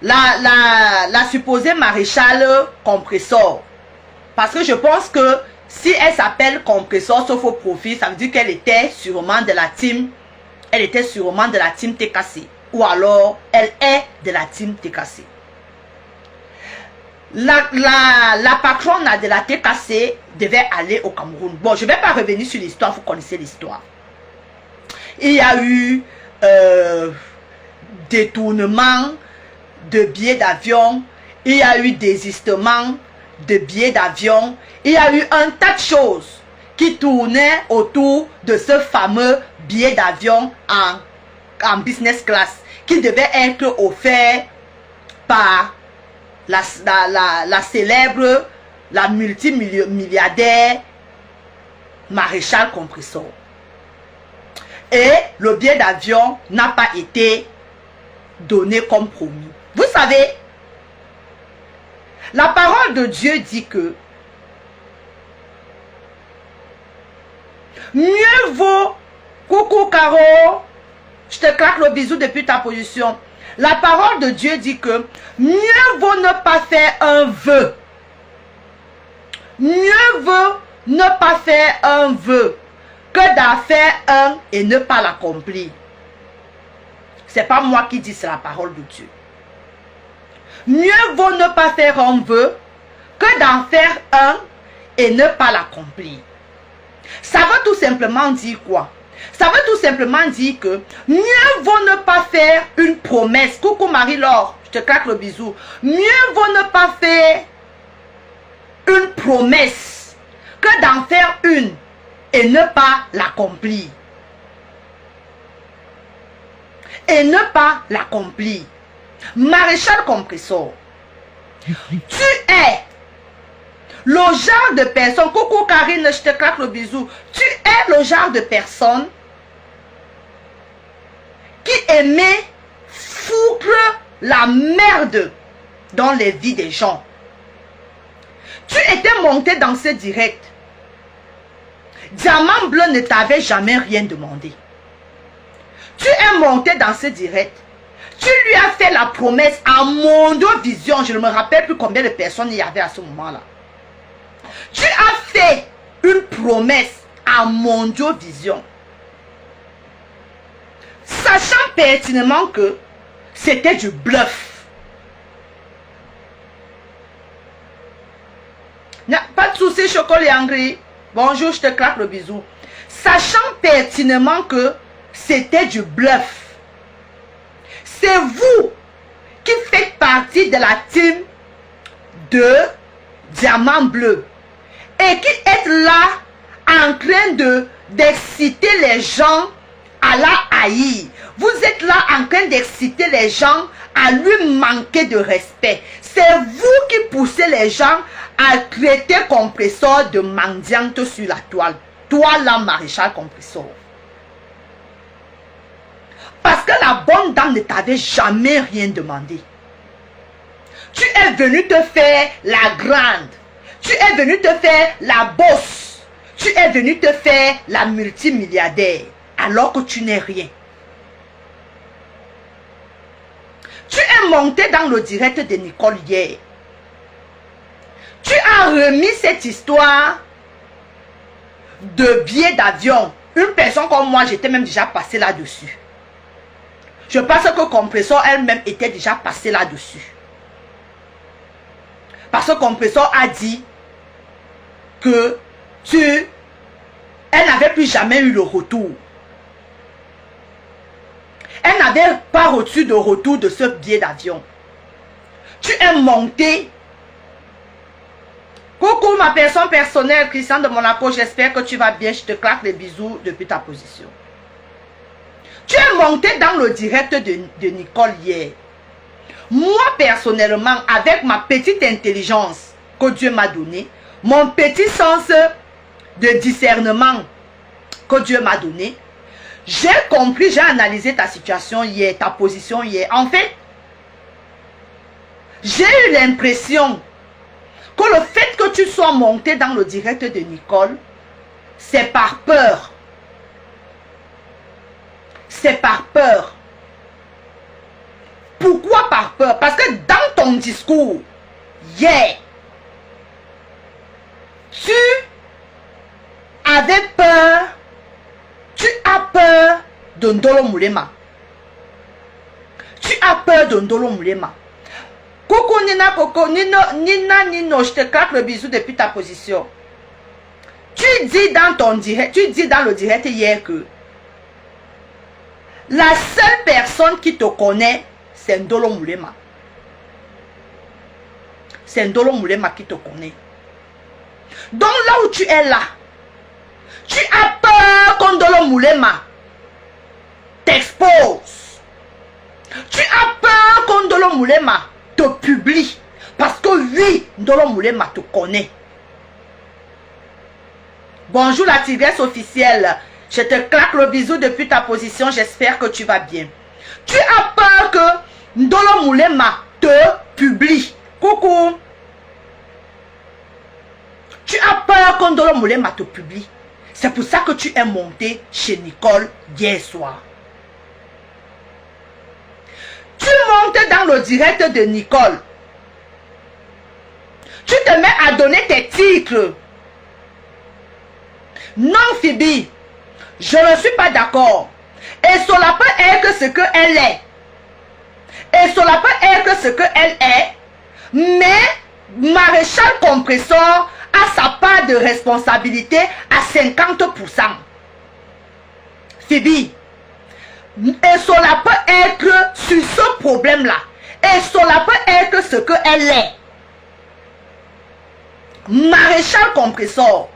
la supposée maréchale compresseur. Parce que je pense que si elle s'appelle compresseur sauf au profit, ça veut dire qu'elle était sûrement de la team. Elle était sûrement de la team TKC. Ou alors, elle est de la team TKC. La patronne de la TKC devait aller au Cameroun. Bon, je ne vais pas revenir sur l'histoire, vous connaissez l'histoire. Il y a eu détournement de billets d'avion, il y a eu désistement de billets d'avion, il y a eu un tas de choses qui tournaient autour de ce fameux billet d'avion en business class qui devait être offert par la célèbre, la multimilliardaire maréchal compresseur. Et le billet d'avion n'a pas été donné comme promis. Vous savez, la parole de Dieu dit que mieux vaut, coucou Caro, je te claque le bisou depuis ta position. La parole de Dieu dit que mieux vaut ne pas faire un vœu. Mieux vaut ne pas faire un vœu que d'en faire un et ne pas l'accomplir. C'est pas moi qui dis, c'est la parole de Dieu. Mieux vaut ne pas faire un vœu que d'en faire un et ne pas l'accomplir. Ça veut tout simplement dire quoi? Ça veut tout simplement dire que mieux vaut ne pas faire une promesse. Coucou Marie-Laure, je te claque le bisou. Mieux vaut ne pas faire une promesse que d'en faire une et ne pas l'accomplir. Et ne pas l'accomplir. Maréchal compresseur, tu es le genre de personne, coucou Karine, je te claque le bisou, tu es le genre de personne qui aimait foutre la merde dans les vies des gens. Tu étais monté dans ce direct. Diamant Bleu ne t'avait jamais rien demandé. Tu es monté dans ce direct. Tu lui as fait la promesse à Mondo Vision. Je ne me rappelle plus combien de personnes il y avait à ce moment-là. Tu as fait une promesse à Mondo Vision. Sachant pertinemment que c'était du bluff. Pas de souci, Chocolat Angry. Bonjour, je te claque le bisou. Sachant pertinemment que c'était du bluff. C'est vous qui faites partie de la team de Diamant Bleu. Et qui êtes là en train d'exciter les gens à la haïr. Vous êtes là en train d'exciter les gens à lui manquer de respect. C'est vous qui poussez les gens à traiter compresseur de mendiante sur la toile. Toi là, maréchal compresseur. Parce que la bonne dame ne t'avait jamais rien demandé. Tu es venu te faire la grande. Tu es venu te faire la bosse. Tu es venu te faire la multimilliardaire. Alors que tu n'es rien. Tu es monté dans le direct de Nicole hier. Tu as remis cette histoire de billets d'avion. Une personne comme moi, j'étais même déjà passé là-dessus. Je pense que Compresseur elle-même était déjà passée là-dessus. Parce que Compresseur a dit que elle n'avait plus jamais eu le retour. Elle n'avait pas reçu de retour de ce billet d'avion. Tu es monté. Coucou ma personne personnelle, Christian de Monaco, j'espère que tu vas bien. Je te claque les bisous depuis ta position. Tu es monté dans le direct de Nicole hier. Moi personnellement, avec ma petite intelligence que Dieu m'a donnée, mon petit sens de discernement que Dieu m'a donné, j'ai compris, j'ai analysé ta situation hier, ta position hier. En fait, j'ai eu l'impression que le fait que tu sois monté dans le direct de Nicole, c'est par peur. C'est par peur. Pourquoi par peur? Parce que dans ton discours, hier, tu avais peur, tu as peur de Ndolo Moulema. Tu as peur de Ndolo Moulema. Coucou Nina Coco, Nino, je te claque le bisou depuis ta position. Tu dis dans ton direct, tu dis dans le direct hier que la seule personne qui te connaît, c'est Ndolo Moulema. C'est Ndolo Moulema qui te connaît. Donc là où tu es là, tu as peur que Ndolo Moulema t'expose. Tu as peur que Ndolo Moulema te publie. Parce que oui, Ndolo Moulema te connaît. Bonjour la tigresse officielle. Je te claque le bisou depuis ta position. J'espère que tu vas bien. Tu as peur que Ndolo Moulema te publie. Coucou. Tu as peur que Ndolo Moulema te publie. C'est pour ça que tu es monté chez Nicole hier soir. Tu montes dans le direct de Nicole. Tu te mets à donner tes titres. Non, Phoebe, je ne suis pas d'accord. Et cela peut être ce qu'elle est. Et cela peut être ce qu'elle est. Mais Maréchal Compressor a sa part de responsabilité à 50%. Phoebe, et cela peut être sur ce problème-là. Et cela peut être ce qu'elle est. Maréchal Compressor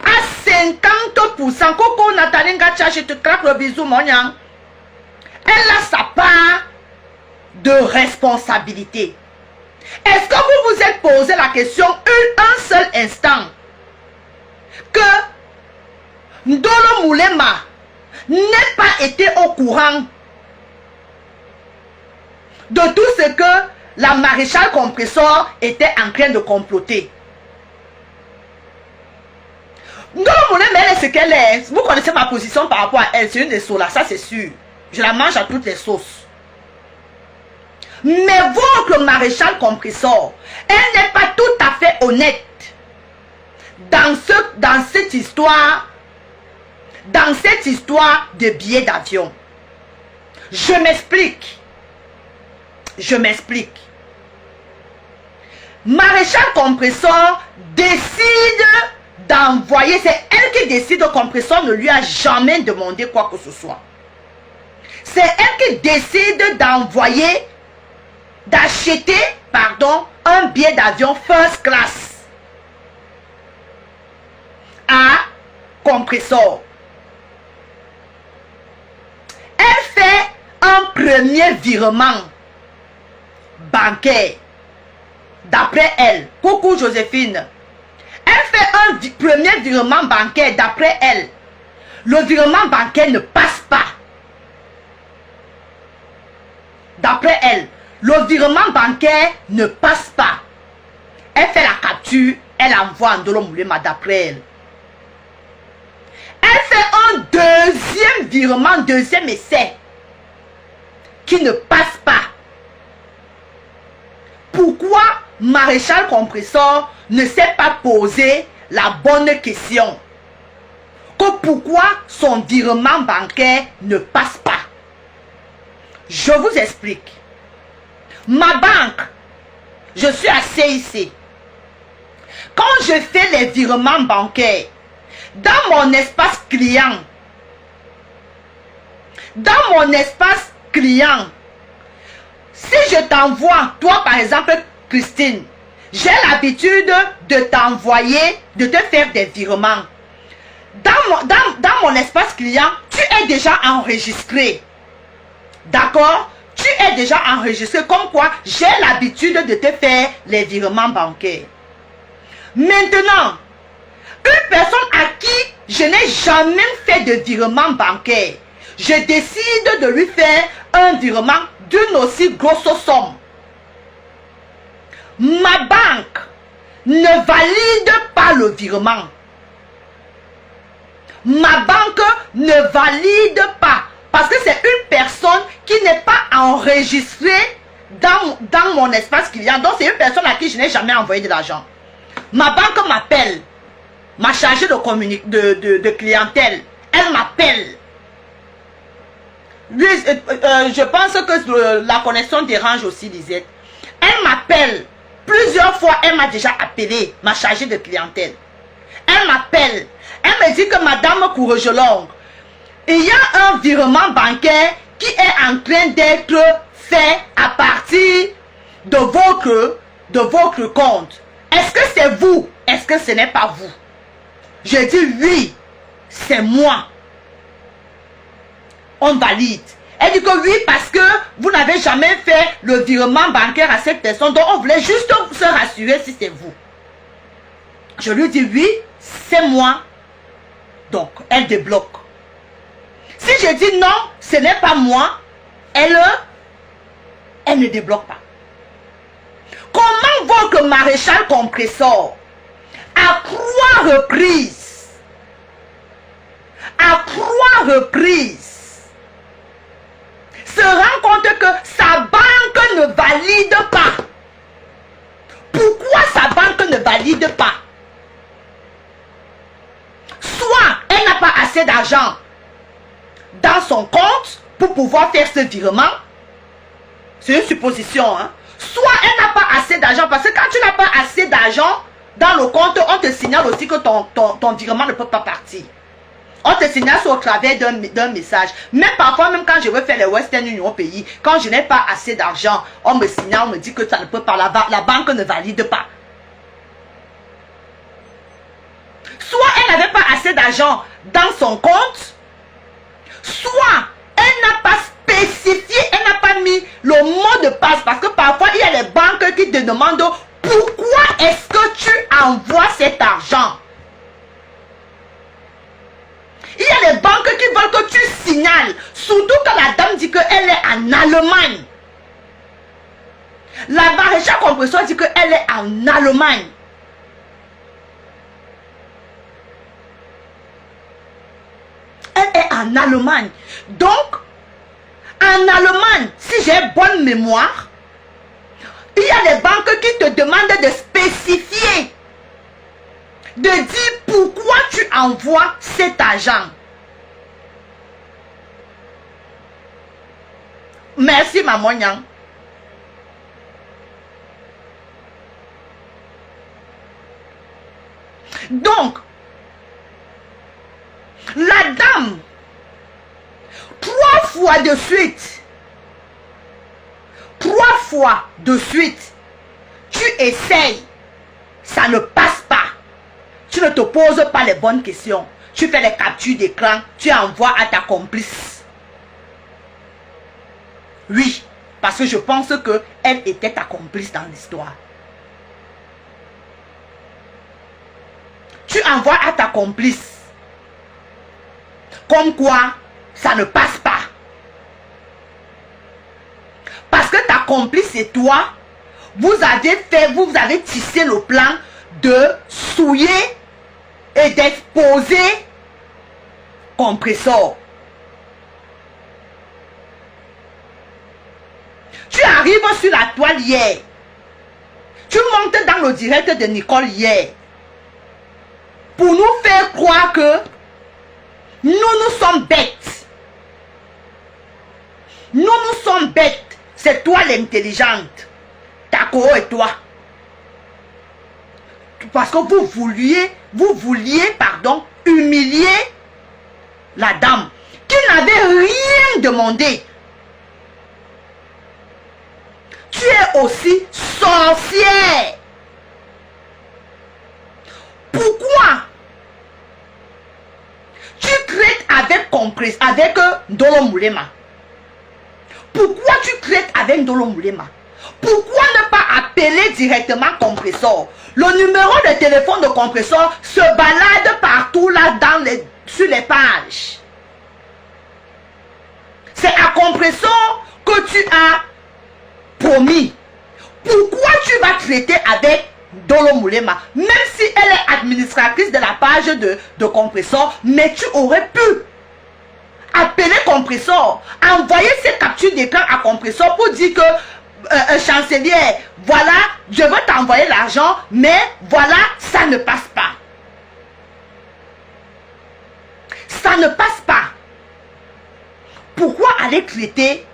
à 50%. Coco Nathalie Ngacha, je te claque le bisou, mon yang. Elle a sa part de responsabilité. Est-ce que vous vous êtes posé la question un seul instant que Ndolo Moulema n'ait pas été au courant de tout ce que la maréchale Compressor était en train de comploter? Ndolo Moulema, elle est ce qu'elle est. Vous connaissez ma position par rapport à elle. C'est une des sauces là, ça c'est sûr. Je la mange à toutes les sauces. Mais votre maréchal Compressor, elle n'est pas tout à fait honnête dans cette histoire de billets d'avion. Je m'explique. Maréchal Compressor décide d'envoyer, c'est elle qui décide. Compressor ne lui a jamais demandé quoi que ce soit. C'est elle qui décide d'envoyer, d'acheter, un billet d'avion first class à Compressor. Elle fait un premier virement bancaire d'après elle. Coucou Joséphine. Elle fait un premier virement bancaire d'après elle. Le virement bancaire ne passe pas. D'après elle, le virement bancaire ne passe pas. Elle fait la capture, elle envoie Ndolo Moulema d'après elle. Elle fait un deuxième virement, deuxième essai, qui ne passe pas. Pourquoi Maréchal Compressor ne s'est pas posé la bonne question? Que pourquoi son virement bancaire ne passe pas? Je vous explique. Ma banque, je suis à CIC. Quand je fais les virements bancaires, dans mon espace client, si je t'envoie, toi par exemple, Christine, j'ai l'habitude de t'envoyer, de te faire des virements. Dans mon espace client, tu es déjà enregistré. D'accord? Tu es déjà enregistré, comme quoi j'ai l'habitude de te faire les virements bancaires. Maintenant, une personne à qui je n'ai jamais fait de virement bancaire, je décide de lui faire un virement d'une aussi grosse somme. Ma banque ne valide pas le virement. Ma banque ne valide pas. Parce que c'est une personne qui n'est pas enregistrée dans mon espace client. Donc, c'est une personne à qui je n'ai jamais envoyé de l'argent. Ma banque m'appelle. Ma chargée de clientèle. Elle m'appelle. Je pense que la connexion dérange aussi, Lisette. Elle m'appelle. Plusieurs fois, elle m'a déjà appelé, ma chargée de clientèle. Elle m'appelle. Elle me dit que Madame Courgelongue, il y a un virement bancaire qui est en train d'être fait à partir de votre compte. Est-ce que c'est vous? Est-ce que ce n'est pas vous? Je dis oui, c'est moi. On valide. Elle dit que oui, parce que vous n'avez jamais fait le virement bancaire à cette personne. Donc, on voulait juste se rassurer si c'est vous. Je lui dis oui, c'est moi. Donc, elle débloque. Si je dis non, ce n'est pas moi, elle ne débloque pas. Comment votre maréchal compresseur, à 3 reprises, se rend compte que sa banque ne valide pas? Pourquoi sa banque ne valide pas? Soit elle n'a pas assez d'argent dans son compte pour pouvoir faire ce virement. C'est une supposition, hein? Soit elle n'a pas assez d'argent, parce que quand tu n'as pas assez d'argent dans le compte, on te signale aussi que ton virement ne peut pas partir. On te signale au travers d'un message. Mais parfois, même quand je veux faire les Western Union au pays, quand je n'ai pas assez d'argent, on me signale, on me dit que ça ne peut pas, la banque ne valide pas. Soit elle n'avait pas assez d'argent dans son compte, soit elle n'a pas spécifié, elle n'a pas mis le mot de passe. Parce que parfois, il y a les banques qui te demandent pourquoi est-ce que tu envoies cet argent. Il y a les banques qui veulent que tu signales. Surtout quand la dame dit qu'elle est en Allemagne. La maréchale compresseur dit qu'elle est en Allemagne. Elle est en Allemagne. Donc, en Allemagne, si j'ai bonne mémoire, il y a des banques qui te demandent de spécifier, de dire pourquoi tu envoies cet argent. Merci, maman Nyang. Donc, la dame, 3 fois de suite, tu essayes, ça ne passe pas. Tu ne te poses pas les bonnes questions. Tu fais les captures d'écran, tu envoies à ta complice. Oui, parce que je pense qu'elle était ta complice dans l'histoire. Tu envoies à ta complice. Comme quoi, ça ne passe pas. Parce que ta complice et toi, vous avez tissé le plan de souiller et d'exposer compresseur. Tu arrives sur la toile hier. Tu montes dans le direct de Nicole hier. Pour nous faire croire que nous sommes bêtes. Nous sommes bêtes. C'est toi l'intelligente. Tako et toi. Parce que vous vouliez, humilier la dame qui n'avait rien demandé. Tu es aussi sorcière. Pourquoi tu traites avec Ndolo Moulema? Pourquoi tu traites avec Ndolo Moulema? Pourquoi ne pas appeler directement compresseur? Le numéro de téléphone de compresseur se balade partout là sur les pages. C'est à compresseur que tu as promis. Pourquoi tu vas traiter avec Ndolo Moulema? Même si elle est administratrice de la page de compresseur, mais tu aurais pu appeler compresseur, envoyer ces captures d'écran à compresseur pour dire que chancelière, voilà, je veux t'envoyer l'argent, mais voilà, ça ne passe pas. Ça ne passe pas. Pourquoi aller traiter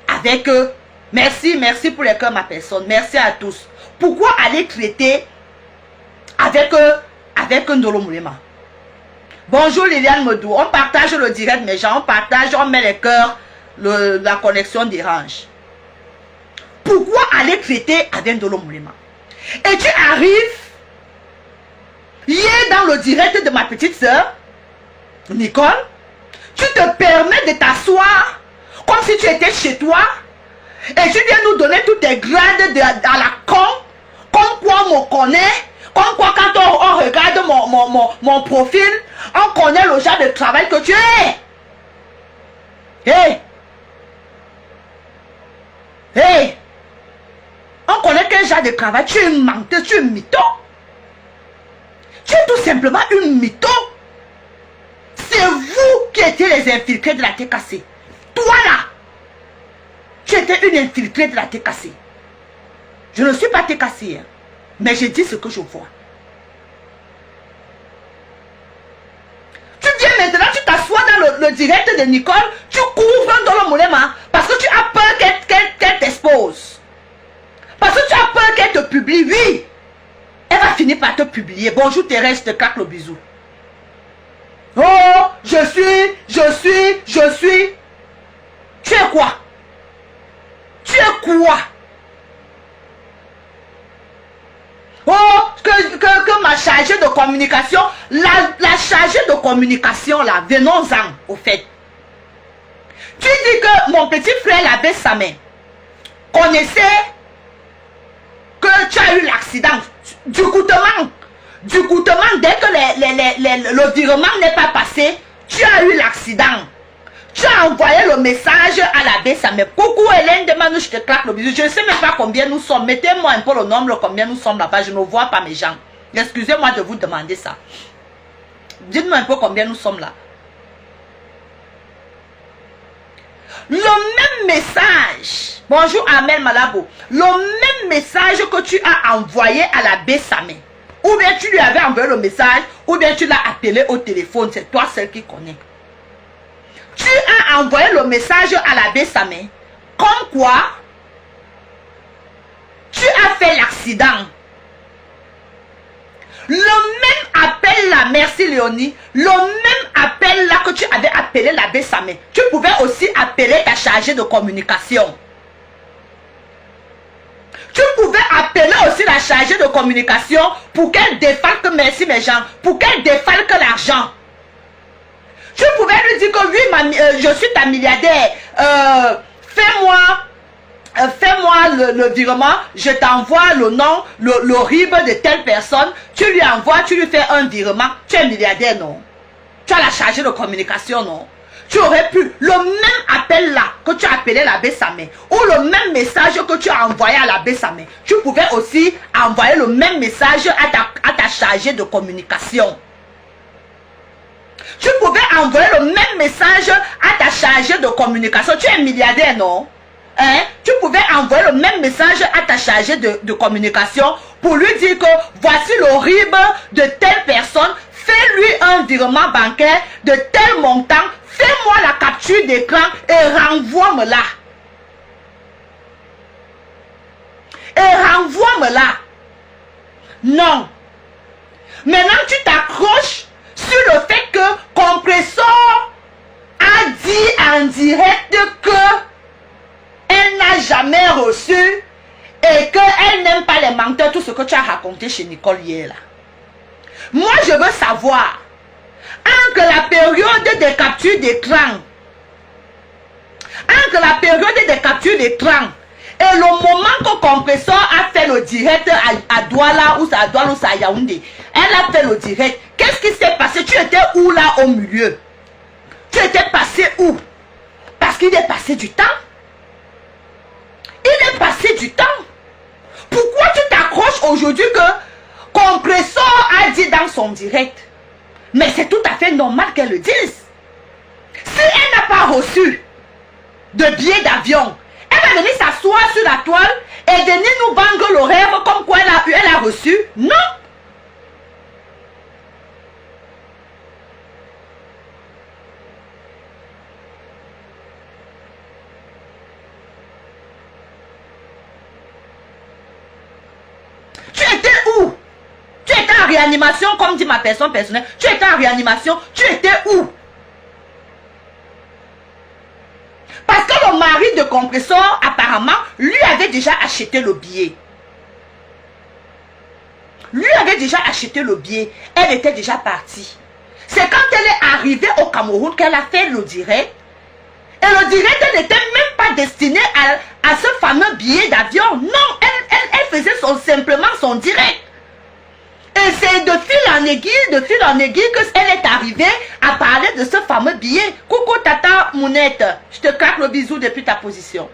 avec eux? Merci pour les cœurs, ma personne. Merci à tous. Pourquoi aller traiter avec eux, avec un Ndolo Moulema? Bonjour Liliane Medou. On partage le direct, mes gens. On partage, on met les cœurs. La connexion dérange. Pourquoi aller traiter avec Ndolo Moulema? Et tu arrives hier dans le direct de ma petite soeur, Nicole. Tu te permets de t'asseoir comme si tu étais chez toi. Et tu viens nous donner tous tes grades à la con. Comme quoi on me connaît. Comme quoi quand on regarde mon profil, on connaît le genre de travail que tu es. Hey, on connaît quel genre de travail. Tu es menteuse, tu es mytho. Tu es tout simplement une mytho. C'est vous qui étiez les infiltrés de la TKC. Toi là, tu étais une infiltrée de la TKC. Je ne suis pas TKC, hein, mais je dis ce que je vois. Tu viens maintenant, tu t'assois dans le direct de Nicole, tu couvres dans le Moulema parce que tu as peur qu'elle t'expose. Parce que tu as peur qu'elle te publie. Oui, elle va finir par te publier. Bonjour Thérèse, je te claque le bisou. Oh, je suis. Tu es quoi? Tu es quoi? Oh, que ma chargée de communication, la chargée de communication là, venons-en au fait. Tu dis que mon petit frère l'abbé Samet connaissait que tu as eu l'accident du goûtement. Dès que le virement n'est pas passé, tu as eu l'accident. Tu as envoyé le message à l'abbé Samet. Coucou Hélène de Manou, je te claque le bisou. Je ne sais même pas combien nous sommes. Mettez-moi un peu le nombre, combien nous sommes là-bas. Je ne vois pas mes gens. Excusez-moi de vous demander ça. Dites-moi un peu combien nous sommes là. Le même message. Bonjour Amel Malabo. Le même message que tu as envoyé à l'abbé Samet. Ou bien tu lui avais envoyé le message, ou bien tu l'as appelé au téléphone. C'est toi celle qui connaît. Tu as envoyé le message à l'abbé Samet. Comme quoi, tu as fait l'accident. Le même appel là, merci Léonie, le même appel là que tu avais appelé l'abbé Samet, tu pouvais aussi appeler ta chargée de communication. Tu pouvais appeler aussi la chargée de communication pour qu'elle défalque, merci mes gens, pour qu'elle défalque l'argent. Tu pouvais lui dire que oui, je suis ta milliardaire, fais-moi le virement, je t'envoie le nom, le RIB de telle personne, tu lui envoies, tu lui fais un virement, tu es milliardaire, non? Tu as la chargée de communication, non? Tu aurais pu, le même appel là que tu as appelé l'abbé Samet, ou le même message que tu as envoyé à l'abbé Samet, tu pouvais aussi envoyer le même message à ta chargée de communication. Tu pouvais envoyer le même message à ta chargée de communication. Tu es milliardaire, non? Hein? Tu pouvais envoyer le même message à ta chargée de communication pour lui dire que voici le RIB de telle personne, fais-lui un virement bancaire de tel montant, fais-moi la capture d'écran et renvoie-moi là. Non. Maintenant, tu t'accroches sur le fait que Compressor a dit en direct que elle n'a jamais reçu et qu'elle n'aime pas les menteurs, tout ce que tu as raconté chez Nicole hier là. Moi, je veux savoir, entre la période des captures d'écran, et le moment que Compressor a fait le direct à Douala ou à Yaoundé, elle a fait le direct. Qu'est-ce qui s'est passé? Tu étais où là au milieu? Tu étais passé où? Parce qu'il est passé du temps. Il est passé du temps. Pourquoi tu t'accroches aujourd'hui que Compressor a dit dans son direct? Mais c'est tout à fait normal qu'elle le dise. Si elle n'a pas reçu de billet d'avion, elle vas venir s'asseoir sur la toile et venir nous vendre le rêve comme quoi elle a reçu? Non. Tu étais où? Tu étais en réanimation, comme dit ma personne personnelle. Tu étais en réanimation. Tu étais où? Parce que le mari de compresseur, apparemment, lui avait déjà acheté le billet. Lui avait déjà acheté le billet. Elle était déjà partie. C'est quand elle est arrivée au Cameroun qu'elle a fait le direct. Et le direct n'était même pas destiné à ce fameux billet d'avion. Non, elle faisait simplement son direct. Et c'est de fil en aiguille qu'elle est arrivée à parler de ce fameux billet. Coucou Tata Mounette, je te claque le bisou depuis ta position.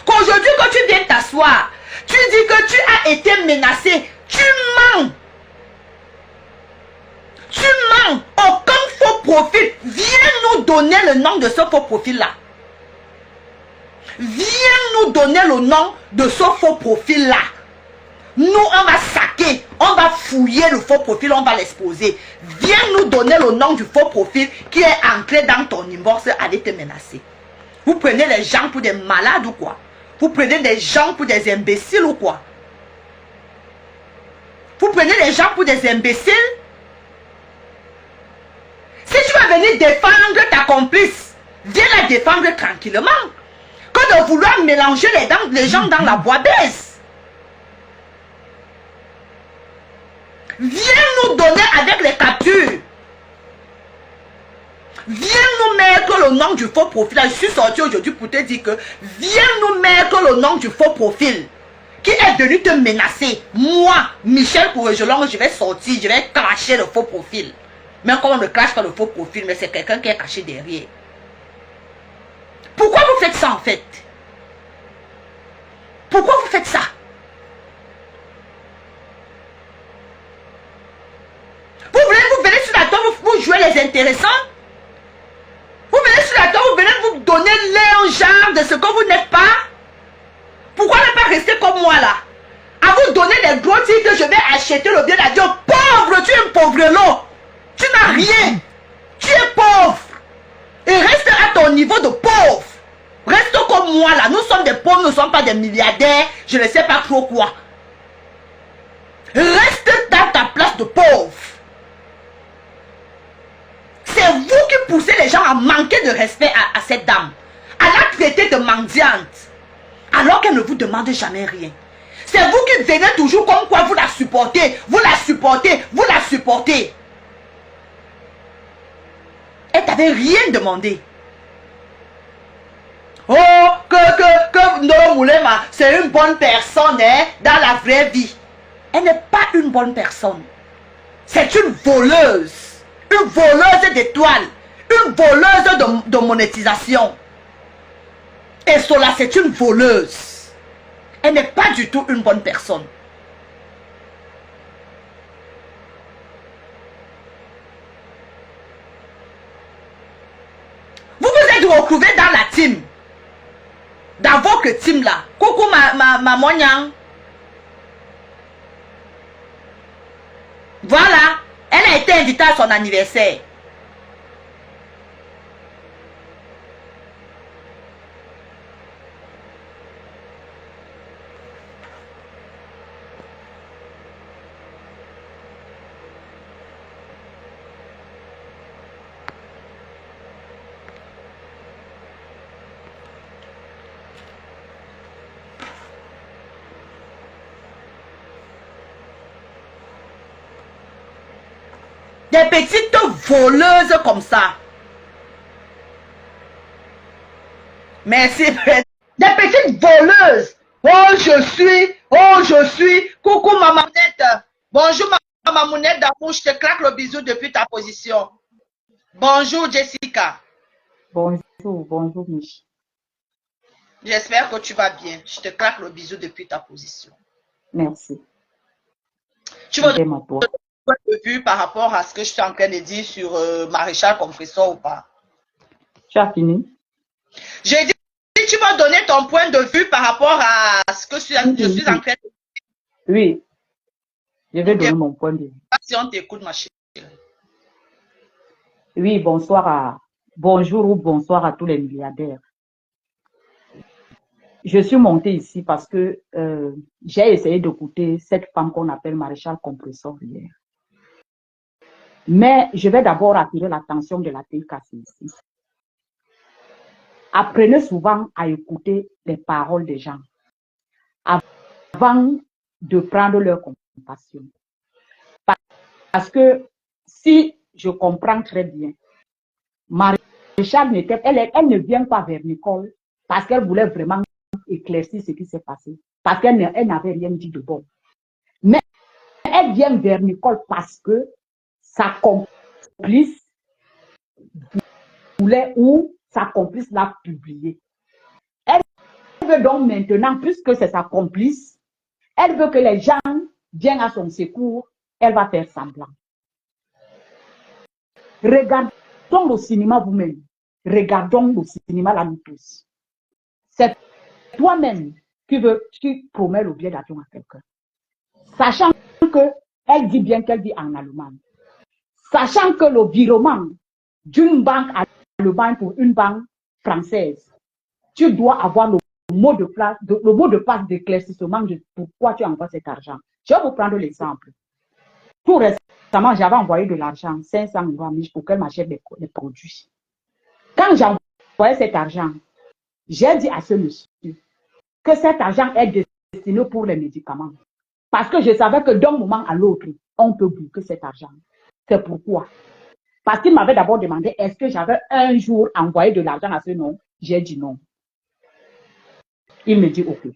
Qu'aujourd'hui, quand tu viens t'asseoir, tu dis que tu as été menacé. Tu mens. Tu mens. Aucun faux profil. Viens nous donner le nom de ce faux profil-là. Viens nous donner le nom de ce faux profil-là. Nous, on va saquer, on va fouiller le faux profil, on va l'exposer. Viens nous donner le nom du faux profil qui est ancré dans ton inbox, allez te menacer. Vous prenez les gens pour des malades ou quoi? Vous prenez des gens pour des imbéciles ou quoi? Vous prenez les gens pour des imbéciles? Si tu vas venir défendre ta complice, viens la défendre tranquillement. Que de vouloir mélanger les gens dans la boîte baisse. Viens nous donner avec les captures. Viens nous mettre le nom du faux profil. Je suis sorti aujourd'hui pour te dire que viens nous mettre le nom du faux profil qui est venu te menacer. Moi, Michel Courregelong, je vais sortir, je vais cracher le faux profil. Même quand on ne crache pas le faux profil, mais c'est quelqu'un qui est caché derrière. Pourquoi vous faites ça en fait? Pourquoi vous faites ça? Vous venez sur la toile, vous jouez les intéressants. Vous venez sur la toile, vous venez vous donner un genre de ce que vous n'êtes pas. Pourquoi ne pas rester comme moi là? À vous donner des gros titres que je vais acheter le bien d'avion. Pauvre, tu es un pauvre. Tu n'as rien. Tu es pauvre. Et reste à ton niveau de pauvre. Reste comme moi là. Nous sommes des pauvres, nous ne sommes pas des milliardaires. Je ne sais pas trop quoi. Reste dans ta place de pauvre. C'est vous qui poussez les gens à manquer de respect à cette dame. À la traiter de mendiante. Alors qu'elle ne vous demande jamais rien. C'est vous qui venez toujours comme quoi vous la supportez. Vous la supportez. Vous la supportez. Elle t'avait rien demandé. Oh, que Ndolo Moulema, c'est une bonne personne hein, dans la vraie vie. Elle n'est pas une bonne personne. C'est une voleuse. Une voleuse d'étoiles. Une voleuse de monétisation. Et cela, c'est une voleuse. Elle n'est pas du tout une bonne personne. Vous vous êtes retrouvés dans la team. Dans votre team là. Coucou ma moignang. Voilà. Elle a été invitée à son anniversaire. Des petites voleuses comme ça. Merci. Des petites voleuses. Oh, je suis. Coucou, maman Mounette. Bonjour, maman Mounette d'amour. Je te claque le bisou depuis ta position. Bonjour, Jessica. Bonjour, Mich. J'espère que tu vas bien. Je te claque le bisou depuis ta position. Merci. Tu vas de vue par rapport à ce que je suis en train de dire sur Maréchal Compresseur ou pas? Tu as fini? J'ai dit tu vas donner ton point de vue par rapport à ce que je suis en train de... Oui, je vais Ok. donner mon point de vue. Si on t'écoute, ma chérie. Oui, bonjour ou bonsoir à tous les milliardaires. Je suis montée ici parce que j'ai essayé d'écouter cette femme qu'on appelle Maréchal Compressor hier. Mais je vais d'abord attirer l'attention de la TKC ici. Apprenez souvent à écouter les paroles des gens avant de prendre leur compassion. Parce que si je comprends très bien, Maréchal elle ne vient pas vers Nicole parce qu'elle voulait vraiment éclaircir ce qui s'est passé, parce qu'elle n'avait rien dit de bon. Mais elle vient vers Nicole parce que sa complice voulait ou sa complice l'a publié. Elle veut donc maintenant, puisque c'est sa complice, elle veut que les gens viennent à son secours, elle va faire semblant. Regardons le cinéma vous-même. Regardons le cinéma là nous tous. C'est toi-même qui promets le billet d'avion à quelqu'un. Sachant qu'elle dit bien qu'elle vit en Allemagne. Sachant que le virement d'une banque allemande pour une banque française, tu dois avoir le mot de passe d'éclaircissement de pourquoi tu envoies cet argent. Je vais vous prendre l'exemple. Tout récemment, j'avais envoyé de l'argent, 500 euros à Mich pour qu'elle m'achète des produits. Quand j'envoyais cet argent, j'ai dit à ce monsieur que cet argent est destiné pour les médicaments. Parce que je savais que d'un moment à l'autre, on peut boucler cet argent. C'est pourquoi. Parce qu'il m'avait d'abord demandé est-ce que j'avais un jour envoyé de l'argent à ce nom. J'ai dit non. Il me dit OK.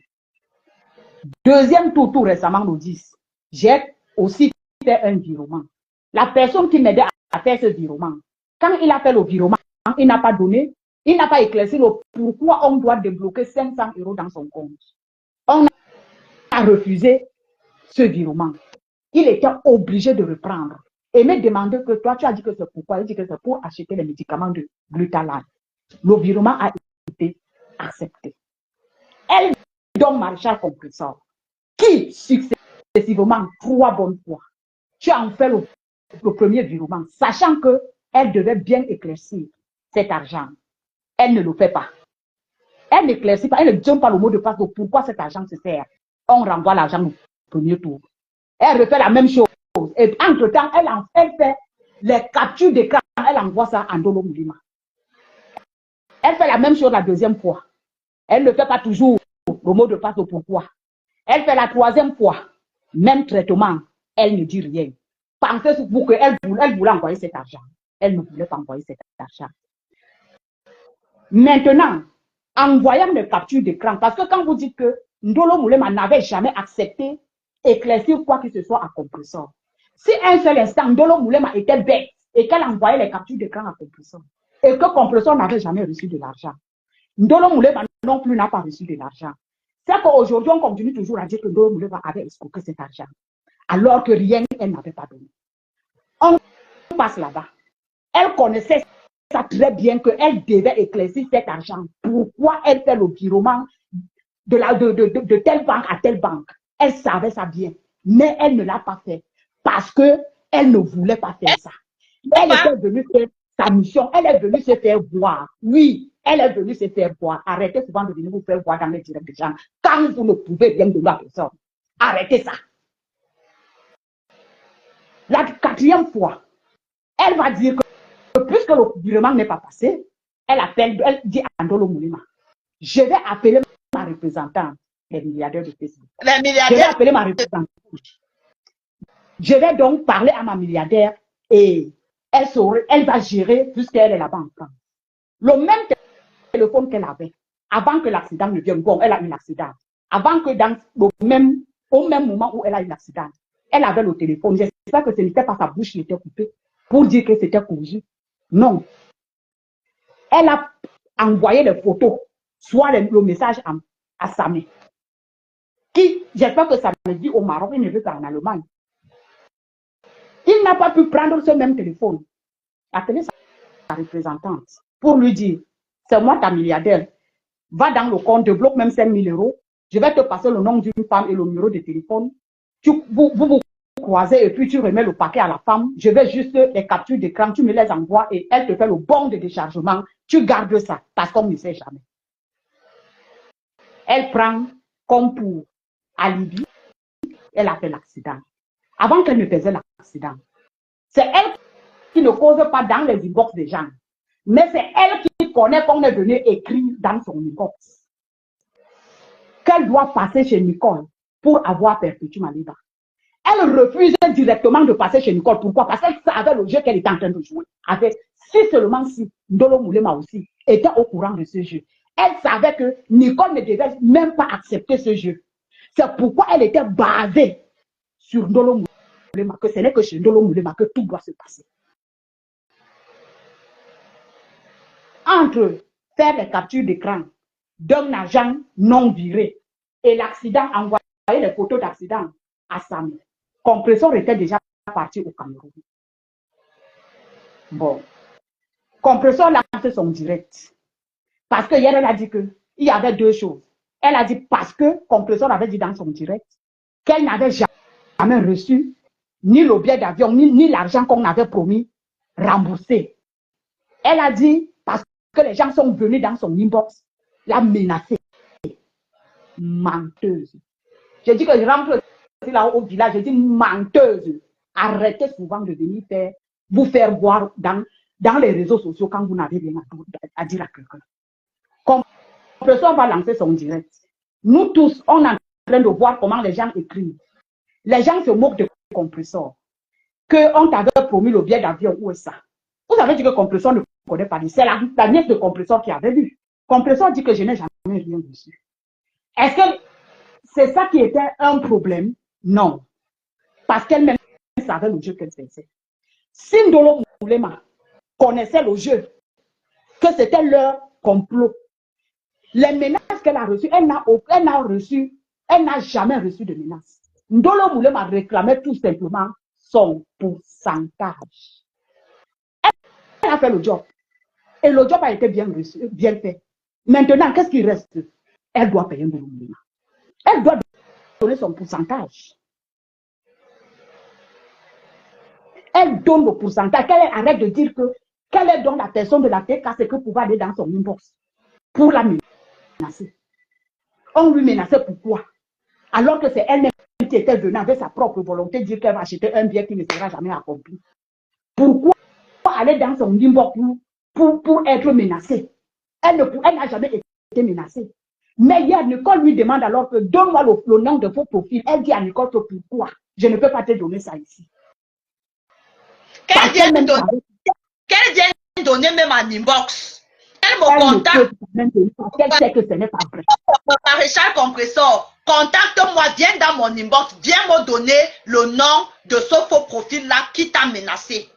Deuxième tour, tout récemment, le 10, j'ai aussi fait un virement. La personne qui m'aidait à faire ce virement, quand il a fait le virement, il n'a pas donné, il n'a pas éclairci le pourquoi on doit débloquer 500 euros dans son compte. On a refusé ce virement. Il était obligé de reprendre et me demander que toi, tu as dit que c'est pourquoi. Il dit que c'est pour acheter les médicaments de Glutalan. Le virement a été accepté. Elle donne Maréchal Compressor, qui successivement 3 bonnes fois, tu as en fait le premier virement, sachant qu'elle devait bien éclaircir cet argent. Elle ne le fait pas. Elle n'éclaircit pas, elle ne donne pas le mot de passe de pourquoi cet argent se sert. On renvoie l'argent au premier tour. Elle refait la même chose. Et entre-temps, elle fait les captures d'écran, elle envoie ça à Ndolo Moulima. Elle fait la même chose la deuxième fois. Elle ne fait pas toujours le mot de passe de pourquoi. Elle fait la troisième fois. Même traitement, elle ne dit rien. Pensez pour qu'elle voulait envoyer cet argent. Elle ne voulait pas envoyer cet argent. Maintenant, en voyant les captures d'écran, parce que quand vous dites que Ndolo Moulema n'avait jamais accepté éclaircir quoi que ce soit à Compressor, si un seul instant Ndolo Moulema était bête et qu'elle envoyait les captures d'écran à Compressor et que Compressor n'avait jamais reçu de l'argent, Ndolo Moulema non plus n'a pas reçu de l'argent. C'est qu'aujourd'hui, on continue toujours à dire que Ndolo Moulema avait escroqué cet argent, alors que rien, elle n'avait pas donné. On passe là-bas. Elle connaissait ça très bien qu'elle devait éclaircir cet argent. Pourquoi elle fait le virement de telle banque à telle banque? Elle savait ça bien, mais elle ne l'a pas fait parce qu'elle ne voulait pas faire ça. Elle était venue faire sa mission, elle est venue se faire voir. Oui, elle est venue se faire voir. Arrêtez souvent de venir vous faire voir dans les directs des gens quand vous ne pouvez bien donner à personne. Arrêtez ça. La quatrième fois, elle va dire que puisque le virement n'est pas passé, elle dit à Ndolo Moulima, je vais appeler ma représentante, les milliardaires de Facebook. Les milliardaires. Je vais appeler ma représentante. Je vais donc parler à ma milliardaire et elle va gérer puisqu'elle est là-bas en France. Le même téléphone qu'elle avait, avant que l'accident ne vienne, bon, elle a eu l'accident. Avant que au même moment où elle a eu l'accident, elle avait le téléphone. J'espère que ce n'était pas sa bouche qui était coupée pour dire que c'était cousu. Non. Elle a envoyé les photos, soit le message à sa mère. Qui, j'espère que ça me dit au Maroc, il ne veut pas en Allemagne. Il n'a pas pu prendre ce même téléphone, appeler sa représentante pour lui dire, c'est moi ta milliardaire. Va dans le compte, débloque même 5 000 euros. Je vais te passer le nom d'une femme et le numéro de téléphone. Vous croisez et puis tu remets le paquet à la femme. Je vais juste les captures d'écran, tu me les envoies et elle te fait le bon de déchargement. Tu gardes ça parce qu'on ne sait jamais. Elle prend comme pour alibi, elle a fait l'accident. Avant qu'elle ne faisait l'accident, c'est elle qui ne cause pas dans les inbox des gens. Mais c'est elle qui connaît qu'on est venu écrire dans son inbox qu'elle doit passer chez Nicole pour avoir Perpétuum Maliba. Elle refuse directement de passer chez Nicole. Pourquoi? Parce qu'elle savait le jeu qu'elle était en train de jouer. Si seulement si Ndolo Moulema aussi était au courant de ce jeu. Elle savait que Nicole ne devait même pas accepter ce jeu. C'est pourquoi elle était basée sur Ndolo Moulema, que ce n'est que chez Ndolo Moulema que tout doit se passer. Entre faire les captures d'écran d'un agent non viré et l'accident, envoyer les photos d'accident à Sam, Compressor était déjà parti au Cameroun. Bon, Compressor lance son direct. Parce que hier, elle a dit qu'il y avait deux choses. Elle a dit parce que Compressor avait dit dans son direct qu'elle n'avait jamais reçu ni le billet d'avion, ni l'argent qu'on avait promis remboursé. Elle a dit parce que les gens sont venus dans son inbox la menacer. Menteuse. J'ai dit que je rentre là au village, j'ai dit menteuse. Arrêtez souvent de venir vous faire voir dans les réseaux sociaux quand vous n'avez rien à dire à quelqu'un. Compressor va lancer son direct. Nous tous, on est en train de voir comment les gens écrivent. Les gens se moquent de Compressor. Qu'on t'avait promis le billet d'avion, où est ça? Vous avez dit que Compressor ne connaît pas. C'est la nièce de Compressor qui avait vu. Compressor dit que je n'ai jamais rien reçu. Est-ce que c'est ça qui était un problème? Non. Parce qu'elle-même savait le jeu qu'elle faisait. Si Ndolo Moulema connaissait le jeu, que c'était leur complot, les menaces qu'elle a reçues, elle n'a jamais reçu de menaces. Ndolo Moulema réclamait tout simplement son pourcentage. Elle a fait le job. Et le job a été bien reçu, bien fait. Maintenant, qu'est-ce qui reste? Elle doit payer Ndolo Moulema. Elle doit donner son pourcentage. Elle donne le pourcentage. Qu'elle arrête de dire qu'elle est dans la personne de la TK, c'est que pour aller dans son inbox. Pour la menacer. On lui menaçait pourquoi? Alors que c'est elle-même qui était venue avec sa propre volonté de dire qu'elle va acheter un bien qui ne sera jamais accompli. Pourquoi aller dans son inbox pour être menacée? Elle n'a jamais été menacée. Mais hier, Nicole lui demande alors que donne-moi le nom de vos profils. Elle dit à Nicole que pourquoi? Je ne peux pas te donner ça ici. Qu'elle vient donner même en inbox. Elle me contacte. Elle sait que ce n'est pas vrai. Maréchal Compressor, contacte-moi, viens dans mon inbox, viens me donner le nom de ce faux profil-là qui t'a menacé.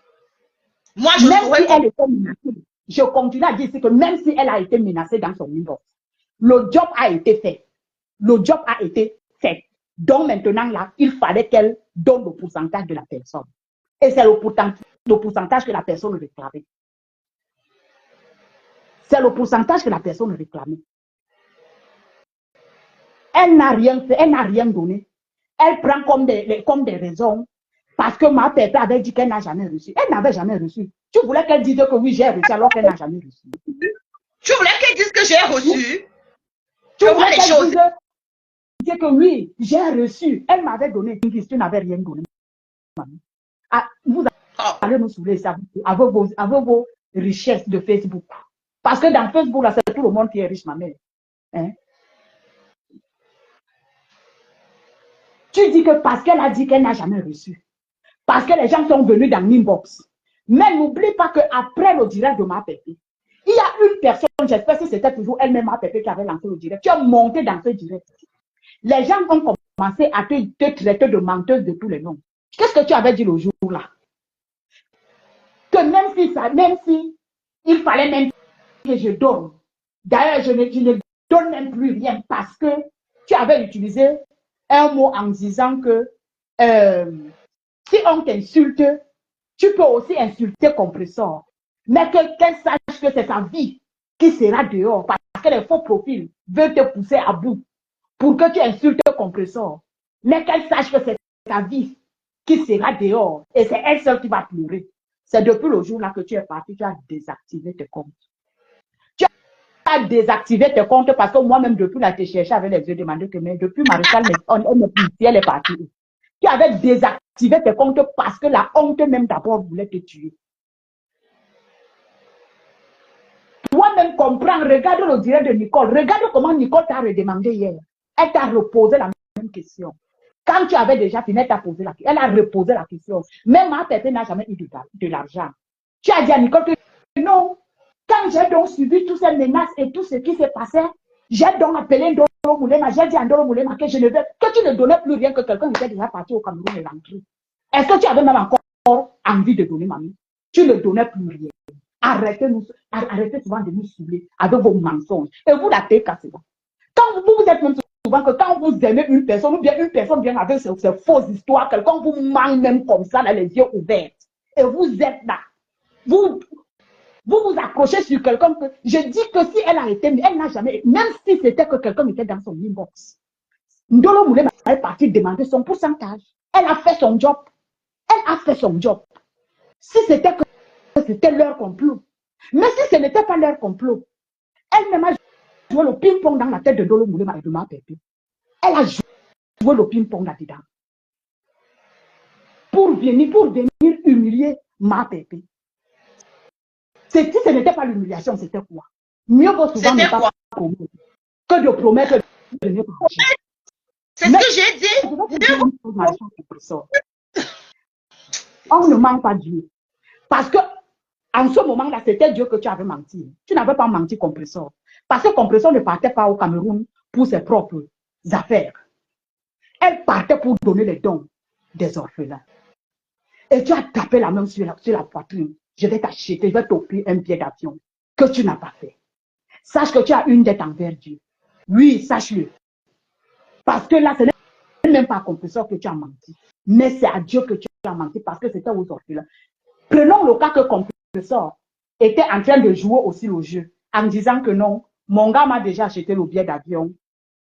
Moi, je même si elle était menacée, je continue à dire que même si elle a été menacée dans son inbox, le job a été fait. Le job a été fait. Donc maintenant, là, il fallait qu'elle donne le pourcentage de la personne. Et c'est le pourcentage que la personne réclamait. C'est le pourcentage que la personne réclamait. Elle n'a rien fait, elle n'a rien donné. Elle prend comme des raisons parce que ma pépé avait dit qu'elle n'a jamais reçu. Elle n'avait jamais reçu. Tu voulais qu'elle dise que oui, j'ai reçu alors qu'elle n'a jamais reçu. Tu voulais qu'elle dise que j'ai reçu? Tu voulais qu'elle dise que oui, j'ai reçu. Elle m'avait donné une question, tu n'avais rien donné. Ah, vous allez me saouler ça avec vos richesses de Facebook. Parce que dans Facebook, là, c'est tout le monde qui est riche, ma mère. Hein? Tu dis que parce qu'elle a dit qu'elle n'a jamais reçu. Parce que les gens sont venus dans l'inbox. Mais n'oublie pas qu'après le direct de ma pépé, il y a une personne, j'espère que c'était toujours elle-même ma pépé qui avait lancé le direct. Tu as monté dans ce direct. Les gens ont commencé à te traiter de menteuse de tous les noms. Qu'est-ce que tu avais dit le jour-là? Que même si il fallait même que je donne. D'ailleurs, je ne donne même plus rien parce que tu avais utilisé un mot en disant que si on t'insulte, tu peux aussi insulter Compressor. Mais qu'elle sache que c'est sa vie qui sera dehors parce que les faux profils veulent te pousser à bout pour que tu insultes le compresseur. Mais qu'elle sache que c'est ta vie qui sera dehors et c'est elle seule qui va pleurer. C'est depuis le jour-là que tu es parti, tu as désactivé tes comptes. Tu as désactivé tes comptes parce que moi-même, depuis là, je cherché avec les yeux demandé que mais depuis Maréchal, elle est partie. Tu avais désactivé tes comptes parce que la honte même d'abord voulait te tuer. Toi-même comprends, regarde le direct de Nicole. Regarde comment Nicole t'a redemandé hier. Elle t'a reposé la même question. Quand tu avais déjà fini, elle t'a posé la question. Elle a reposé la question. Même ma tête n'a jamais eu de l'argent. Tu as dit à Nicole que non. Quand j'ai donc subi toutes ces menaces et tout ce qui s'est passé, j'ai donc appelé Ndolo Moulema. J'ai dit à Ndolo Moulema que je ne veux que tu ne donnais plus rien, que quelqu'un était déjà parti au Cameroun et rentré. Est-ce que tu avais même encore envie de donner, mamie? Tu ne donnais plus rien. Arrêtez souvent de nous cibler avec vos mensonges. Et vous, la tête cassée. Quand vous êtes même souvent que quand vous aimez une personne, ou bien une personne vient avec ces fausses histoires, quelqu'un vous ment même comme ça, là, les yeux ouverts. Et vous êtes là. Vous vous accrochez sur quelqu'un que je dis que si elle a été, elle n'a jamais, même si c'était que quelqu'un était dans son inbox. Ndolo Moulema est parti demander son pourcentage. Elle a fait son job. Elle a fait son job. Si c'était que c'était leur complot. Mais si ce n'était pas leur complot, elle-même a joué le ping-pong dans la tête de Ndolo Moulema et de Ma Pépé. Elle a joué le ping-pong là-dedans. Pour venir humilier Ma Pépé. Si ce n'était pas l'humiliation, c'était quoi? Mieux vaut souvent ne pas promettre que de promettre de ne pas agir. C'est ce que j'ai dit. On ne ment pas Dieu. Parce que en ce moment-là, c'était Dieu que tu avais menti. Tu n'avais pas menti Compresseur. Parce que Compresseur ne partait pas au Cameroun pour ses propres affaires. Elle partait pour donner les dons des orphelins. Et tu as tapé la main sur la poitrine. Je vais t'acheter, je vais t'offrir un billet d'avion que tu n'as pas fait. Sache que tu as une dette envers Dieu. Oui, sache-le. Parce que là, ce n'est même pas à Compresseur que tu as menti. Mais c'est à Dieu que tu as menti parce que c'était aux orphelins. Prenons le cas que Compresseur était en train de jouer aussi le jeu en disant que non, mon gars m'a déjà acheté le billet d'avion.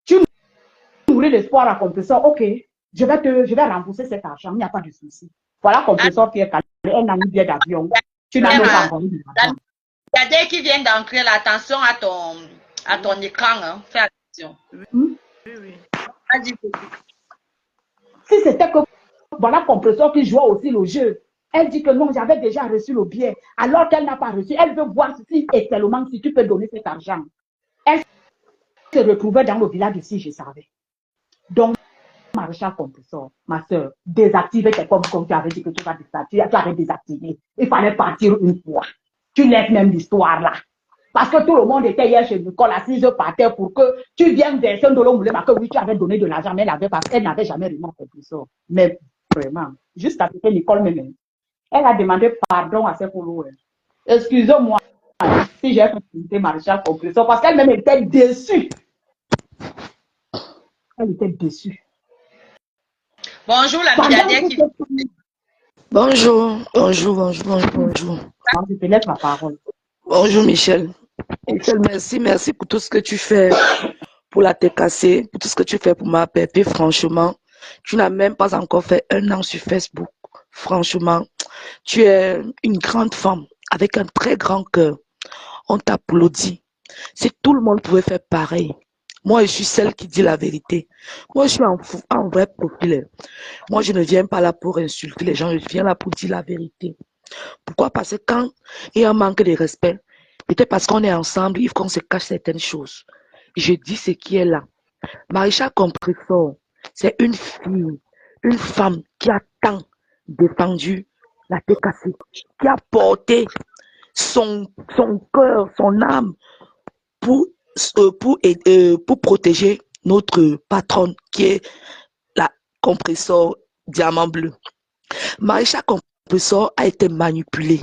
Tu nourris l'espoir à Compresseur, ok, je vais rembourser cet argent, il n'y a pas de souci. Voilà Compresseur qui est calé, elle n'a mis billet d'avion. Tu n'as même pas envoyé de l'argent. Il y a des qui viennent d'entrer là, attention à ton écran, hein. Fais attention. Oui. Vas-y. Si c'était que voilà Compresseur qui jouait aussi le jeu, elle dit que non, j'avais déjà reçu le billet, alors qu'elle n'a pas reçu. Elle veut voir si et tellement si tu peux donner cet argent. Elle se retrouvait dans le village ici, je savais. Donc, Maréchal Compresseur, ma soeur, désactive tes comptes comme tu avais dit que tu vas désactiver. Tu avais désactivé. Il fallait partir une fois. Tu laisses même l'histoire là. Parce que tout le monde était hier chez Nicole, assise par terre pour que tu viennes verser un dollar moulé, parce que oui, tu avais donné de l'argent, mais elle n'avait jamais rien Compresseur. Mais vraiment, juste après Nicole même, elle a demandé pardon à ses followers. Excusez-moi si j'ai fait Maréchal Compresseur, parce qu'elle-même était déçue. Elle était déçue. Bonjour la milliardaire qui... Bonjour. Je te laisse la parole. Bonjour Michel. Michel, merci pour tout ce que tu fais pour la TKC, pour tout ce que tu fais pour Ma Pépé. Franchement, tu n'as même pas encore fait 1 an sur Facebook. Franchement, tu es une grande femme avec un très grand cœur. On t'applaudit. Si tout le monde pouvait faire pareil. Moi, je suis celle qui dit la vérité. Moi, je suis en vrai populaire. Moi, je ne viens pas là pour insulter les gens, je viens là pour dire la vérité. Pourquoi? Parce que quand il y a un manque de respect, peut-être parce qu'on est ensemble, il faut qu'on se cache certaines choses. Je dis ce qui est là. Maréchal Compresseur, c'est une fille, une femme qui a tant défendu la TKC, qui a porté son cœur, son âme pour protéger notre patronne qui est la Compresseur Diamant Bleu. Maréchal Compresseur a été manipulé.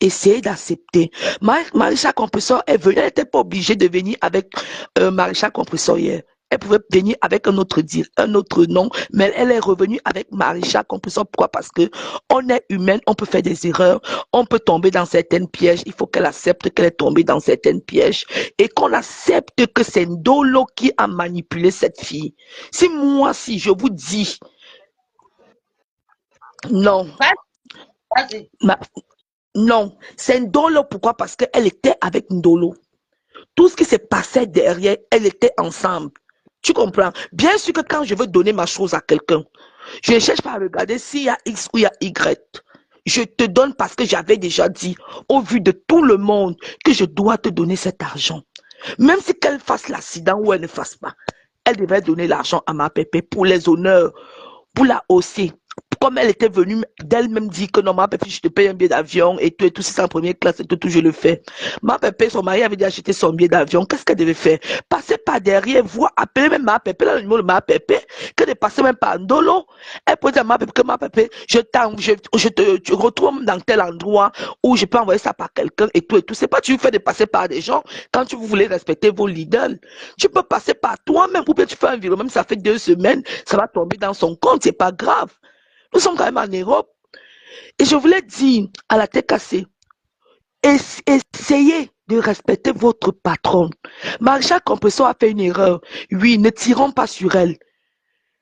Essayez d'accepter. Maréchal Compresseur est venu, elle n'était pas obligée de venir avec Maréchal Compresseur hier. Elle pouvait venir avec un autre nom, mais elle est revenue avec Marisha Compression. Pourquoi? Parce que on est humaine, on peut faire des erreurs, on peut tomber dans certaines pièges. Il faut qu'elle accepte qu'elle est tombée dans certaines pièges et qu'on accepte que c'est Ndolo qui a manipulé cette fille. Si je vous dis non, Vas-y. non, c'est Ndolo. Pourquoi? Parce qu'elle était avec Ndolo. Tout ce qui se passait derrière, elle était ensemble. Tu comprends? Bien sûr que quand je veux donner ma chose à quelqu'un, je ne cherche pas à regarder s'il y a X ou il y a Y. Je te donne parce que j'avais déjà dit, au vu de tout le monde, que je dois te donner cet argent. Même si qu'elle fasse l'accident ou elle ne fasse pas, elle devrait donner l'argent à ma pépé pour les honneurs, pour la hausser. Comme elle était venue d'elle-même dire que non, ma pépé, je te paye un billet d'avion et tout, si c'est en première classe et tout, je le fais. Ma pépé, son mari avait déjà acheté son billet d'avion. Qu'est-ce qu'elle devait faire? Passer par derrière, voir, appeler même ma pépé, là, le numéro de ma pépé, que de passer même par Ndolo. Elle peut dire à ma pépé que ma pépé, je te retrouve dans tel endroit où je peux envoyer ça par quelqu'un et tout. C'est pas tu fais de passer par des gens quand tu voulez respecter vos leaders. Tu peux passer par toi-même ou bien tu fais un virement, même ça fait 2 semaines, ça va tomber dans son compte, c'est pas grave. Nous sommes quand même en Europe. Et je voulais dire à la tête cassée, essayez de respecter votre patronne. Marisha Compression a fait une erreur. Oui, ne tirons pas sur elle.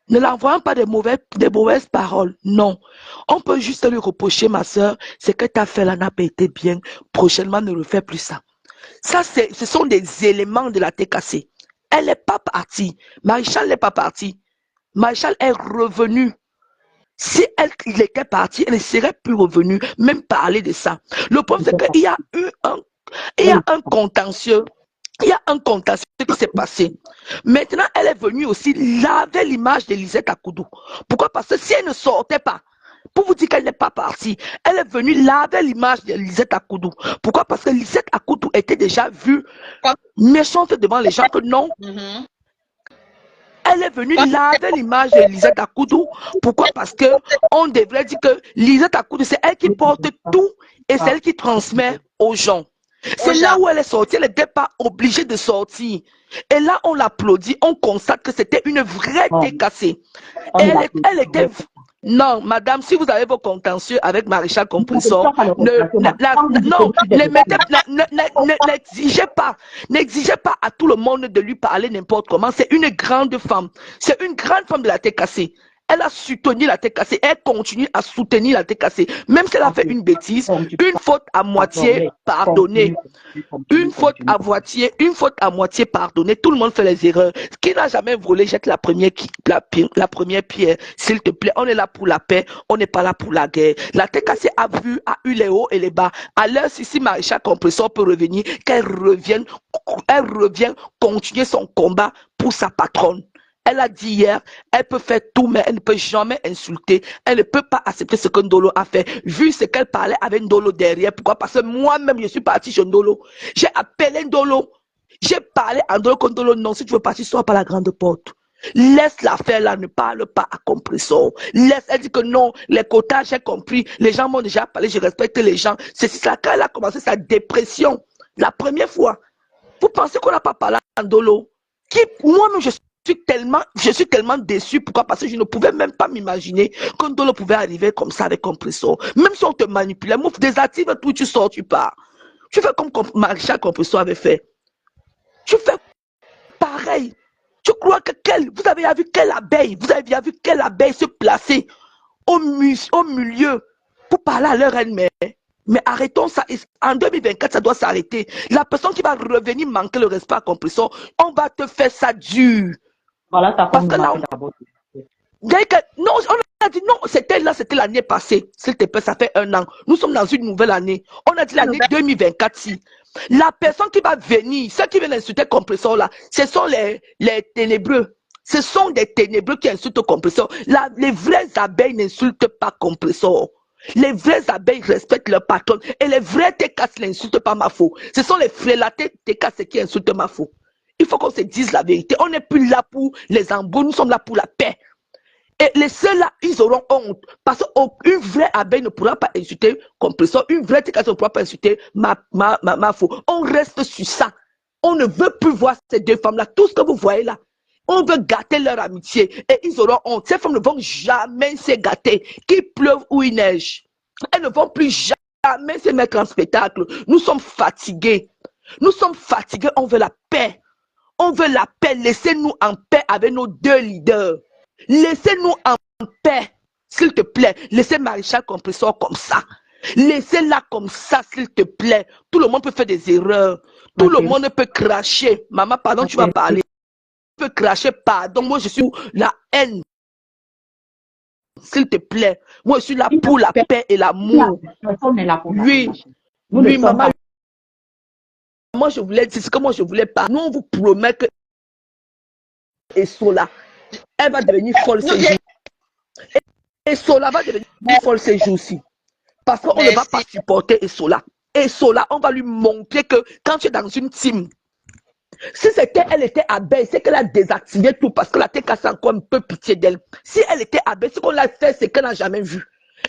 Ne l'envoyons pas des mauvaises paroles. Non. On peut juste lui reprocher, ma soeur, ce que tu as fait là n'a pas été bien. Prochainement, ne refais plus ça. Ça, ce sont des éléments de la tête cassée. Elle n'est pas partie. Maréchal n'est pas partie. Maréchal est revenu. Si il était parti, elle ne serait plus revenue, même parler de ça. Le problème, c'est qu'il y a eu un contentieux. Il y a un contentieux qui s'est passé. Maintenant, elle est venue aussi laver l'image de Lisette Akoudou. Pourquoi? Parce que si elle ne sortait pas, pour vous dire qu'elle n'est pas partie, elle est venue laver l'image de Lisette Akoudou. Pourquoi? Parce que Lisette Akoudou était déjà vue méchante devant les gens que non. Elle est venue laver l'image de Lisette Akoudou. Pourquoi? Parce que on devrait dire que Lisette Akoudou, c'est elle qui porte tout et c'est elle qui transmet aux gens. C'est là où elle est sortie, elle n'était pas obligée de sortir. Et là, on l'applaudit, on constate que c'était une vraie décassée. Elle était... Non, madame, si vous avez vos contentieux avec Maréchal Compression, n'exigez pas à tout le monde de lui parler n'importe comment. C'est une grande femme. C'est une grande femme de la tête cassée. Elle a soutenu la tête cassée. Elle continue à soutenir la tête cassée. Même si elle a fait une bêtise, une faute à moitié pardonnée. Une faute à moitié pardonnée. Tout le monde fait les erreurs. Qui n'a jamais volé, jette la première pierre. S'il te plaît, on est là pour la paix. On n'est pas là pour la guerre. La tête cassée a eu les hauts et les bas. À l'heure, si Maréchal Compression peut revenir, qu'elle revienne continuer son combat pour sa patronne. Elle a dit hier, elle peut faire tout, mais elle ne peut jamais insulter. Elle ne peut pas accepter ce que Ndolo a fait. Vu ce qu'elle parlait avec Ndolo derrière. Pourquoi? Parce que moi-même, je suis partie chez Ndolo. J'ai appelé Ndolo. J'ai parlé à Ndolo que Ndolo, non, si tu veux partir, sors par la grande porte. Laisse l'affaire là, ne parle pas à Compression. Elle dit que non, les quotas, j'ai compris. Les gens m'ont déjà parlé, je respecte les gens. C'est ça quand elle a commencé sa dépression. La première fois. Vous pensez qu'on n'a pas parlé à Ndolo? Moi-même, je suis tellement déçu. Pourquoi? Parce que je ne pouvais même pas m'imaginer que Ndolo pouvait arriver comme ça avec Compression. Même si on te manipulait, désactive tout, tu sors, tu pars. Tu fais comme Maréchal Compression avait fait. Tu fais pareil. Tu crois que vous avez vu quelle abeille se placer au milieu pour parler à leur ennemi. Mais arrêtons ça. En 2024, ça doit s'arrêter. La personne qui va revenir manquer le respect à Compression, on va te faire ça dur. Voilà, ta parce que là, non, on a dit non, c'était l'année passée. S'il te plaît, ça fait 1 an. Nous sommes dans une nouvelle année. On a dit l'année 2024. Si. La personne qui va venir, ceux qui viennent insulter Compression là, ce sont les ténébreux. Ce sont des ténébreux qui insultent Compression. Les vraies abeilles n'insultent pas Compression. Les vraies abeilles respectent leur patronne. Et les vrais técasses n'insultent pas ma faux. Ce sont les frélatés técasses qui insultent ma faux. Il faut qu'on se dise la vérité. On n'est plus là pour les embrouilles, nous sommes là pour la paix. Et les ceux-là, ils auront honte. Parce qu'une vraie abeille ne pourra pas insulter Compression. Une vraie técasse ne pourra pas insulter ma faux. On reste sur ça. On ne veut plus voir ces 2 femmes-là. Tout ce que vous voyez là, On veut gâter leur amitié et ils auront honte. Ces femmes ne vont jamais se gâter, qu'il pleuve ou il neige. Elles ne vont plus jamais se mettre en spectacle. Nous sommes fatigués. Nous sommes fatigués, on veut la paix. On veut la paix. Laissez-nous en paix avec nos deux leaders. Laissez-nous en paix, s'il te plaît. Laissez Maréchal Compressor comme ça. Laissez-la comme ça, s'il te plaît. Tout le monde peut faire des erreurs. Tout le monde peut cracher. Maman, pardon, tu vas parler. Tu peux cracher, pardon. Moi, je suis pour la haine. S'il te plaît. Moi, je suis là pour la paix et l'amour. Oui. Oui, maman. Moi, je voulais, c'est ce que moi, je voulais pas. Nous, on vous promet que Essola, elle va devenir folle ces jours. Essola va devenir folle ces jours-ci. Parce qu'on ne va pas supporter Essola. Essola, on va lui montrer que quand tu es dans une team, si c'était elle était abeille, c'est qu'elle a désactivé tout parce que la TKC a encore un peu pitié d'elle. Si elle était abeille, ce qu'on l'a fait, c'est qu'elle n'a jamais vu.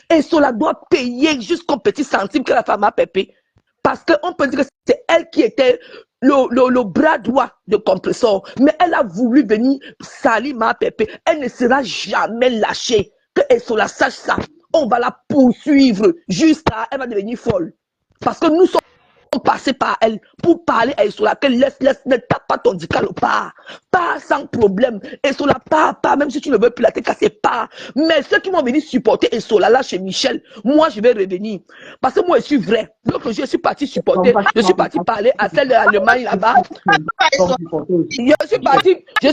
Essola doit payer jusqu'au petit centime que la femme a pépé. Parce qu'on peut dire que c'est elle qui était le bras droit de Compressor. Mais elle a voulu venir salir ma pépé. Elle ne sera jamais lâchée. Que Essola sache ça. On va la poursuivre jusqu'à elle va devenir folle. Parce que nous sommes passés par elle pour parler à Essola. Que laisse, ne tape pas ton dical au pas. Pas sans problème. Essola, pas, même si tu ne veux plus la casser, pas. Mais ceux qui vont venir supporter Essola là chez Michel, moi je vais revenir. Parce que moi je suis vrai. L'autre jour je suis parti supporter, je suis parti parler à celle de l'Allemagne là-bas. Je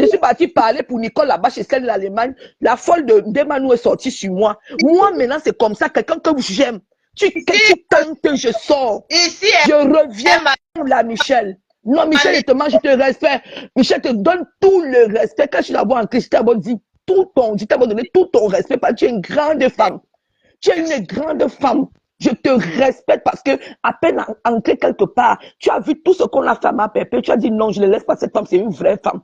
suis parti parler pour Nicole là-bas chez celle de l'Allemagne. La folle de Manu est sortie sur moi. Moi maintenant c'est comme ça, quelqu'un que j'aime. Tu tentes que je sors. Ici, je reviens là, Michel. Non, Michel, je te mange, je te respecte. Michel te donne tout le respect. Quand je la vois en Christ, je t'ai dit donné tout ton respect parce que tu es une grande femme. Tu es une grande femme. Je te respecte parce que à peine entré quelque part, tu as vu tout ce qu'on a fait à ma pépé. Tu as dit non, je ne laisse pas cette femme, c'est une vraie femme.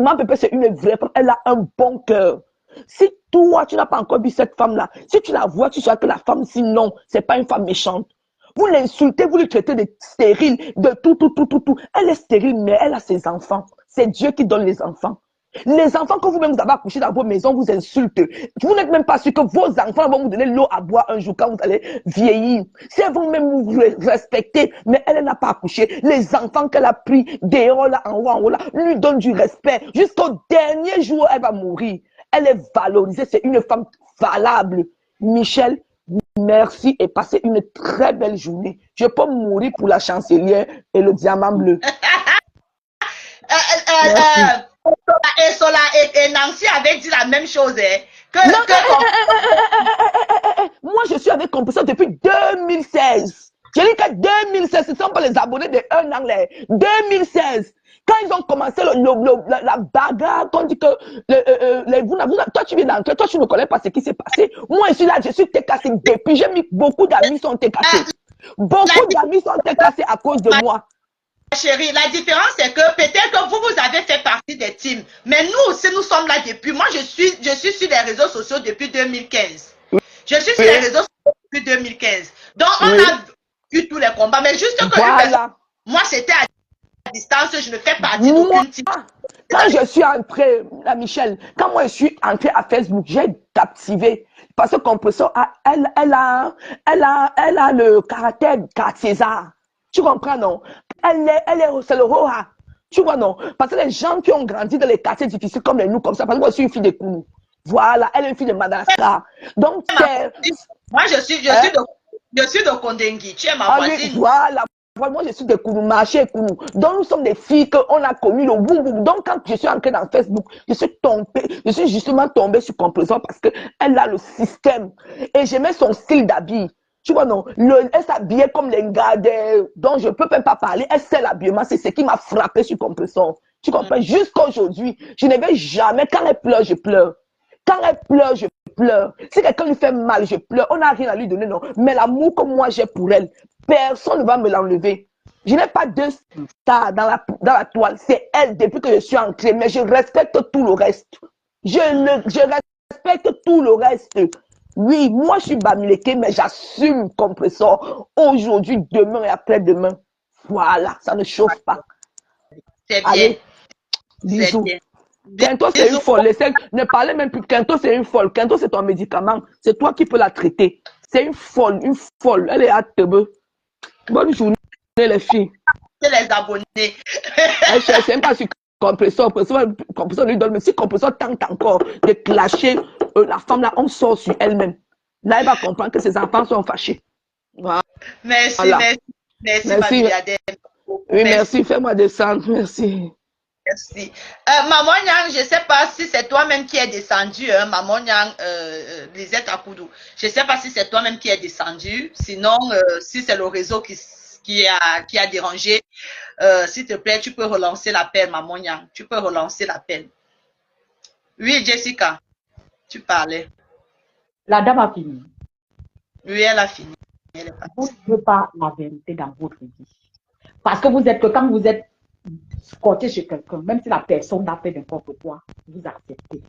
Ma pépé, c'est une vraie femme. Elle a un bon cœur. Si toi, tu n'as pas encore vu cette femme-là, si tu la vois, tu sais que la femme, sinon, c'est pas une femme méchante. Vous l'insultez, vous lui traitez de stérile, de tout. Elle est stérile, mais elle a ses enfants. C'est Dieu qui donne les enfants. Les enfants que vous-même vous avez accouchés dans vos maisons vous insultent. Vous n'êtes même pas sûr que vos enfants vont vous donner l'eau à boire un jour quand vous allez vieillir. Si elles vont même vous respecter, mais elle n'a pas accouché. Les enfants qu'elle a pris dehors là, en haut là, lui donnent du respect. Jusqu'au dernier jour où elle va mourir. Elle est valorisée, c'est une femme valable. Michel, merci et passez une très belle journée. Je peux mourir pour la chancelière et le diamant bleu. Essola et Nancy avaient dit la même chose. Moi, je suis avec Compressor depuis 2016. Je dis que 2016, ce ne sont pas les abonnés de un an. 2016. Quand ils ont commencé la bagarre, on dit que toi tu viens d'entrer, toi tu ne connais pas ce qui s'est passé. Moi je suis là, je suis TKC depuis, j'ai mis beaucoup d'amis sont TKC. Beaucoup d'amis sont TKC à cause de moi. Chérie, la différence c'est que peut-être que vous avez fait partie des teams, mais nous aussi nous sommes là depuis. Moi je suis sur les réseaux sociaux depuis 2015. Je suis sur les réseaux sociaux depuis 2015. Donc on a eu tous les combats, mais juste que moi c'était à distance, je ne fais partie d'aucune team. Quand je suis entrée, la Michel, quand moi je suis entrée à Facebook, j'ai activé. Parce que Compressor, elle a le caractère César. Tu comprends, non? C'est le Roha. Tu vois, non? Parce que les gens qui ont grandi dans les quartiers difficiles comme nous, comme ça, parce que moi je suis une fille de Kounou. Voilà, elle est une fille de Madagascar. Donc, moi je suis de Kondengui. Tu es ma voisine. Voilà. Moi, je suis de Kounou, marché Kounou. Donc, nous sommes des filles qu'on a connues le boum boum. Donc, quand je suis entrée dans Facebook, je suis justement tombée sur Compressor parce qu'elle a le système. Et j'aimais son style d'habit. Tu vois, non? Elle s'habillait comme les gars dont je ne peux même pas parler. Elle sait l'habillement. C'est ce qui m'a frappé sur Compressor. Tu comprends? Jusqu'à aujourd'hui, je ne vais jamais, quand elle pleure, je pleure. Quand elle pleure, je pleure. Si quelqu'un lui fait mal, je pleure. On n'a rien à lui donner, non. Mais l'amour que moi j'ai pour elle, personne ne va me l'enlever. Je n'ai pas deux stars dans la toile. C'est elle depuis que je suis entrée. Mais je respecte tout le reste. Je respecte tout le reste. Oui, moi je suis Bamileke, mais j'assume Compressor. Aujourd'hui, demain et après-demain. Voilà, ça ne chauffe pas. C'est bien. Allez. Bisous. bien. Kento, c'est une Bisous. folle. Ne parlez même plus. Kento, c'est une folle. Kento, c'est ton médicament. C'est toi qui peux la traiter. C'est une folle, une folle. Elle est à Tebe. Bonne journée, les filles. C'est les abonnés. Elle cherche même pas sur compresseur. Compresseur lui donne. Mais si compresseur tente encore de clasher la femme là, on sort sur elle-même. Là, elle va comprendre que ses enfants sont fâchés. Voilà. Merci, merci, ma Merci. milliardaire. Oui, merci. Fais-moi descendre. Merci. Merci. Maman Nyang, je ne sais pas si c'est toi-même qui es descendu, hein, Maman Nyang, Lisette Akoudou. Je ne sais pas si c'est toi-même qui es descendu. Sinon, si c'est le réseau qui a dérangé, s'il te plaît, tu peux relancer l'appel, Maman Nyang. Tu peux relancer l'appel. Oui, Jessica, tu parlais. La dame a fini. Oui, elle a fini. Elle est Vous ne voulez pas la vérité dans votre vie. Parce que vous êtes que quand vous êtes scotché chez quelqu'un, même si la personne a fait n'importe quoi, vous acceptez.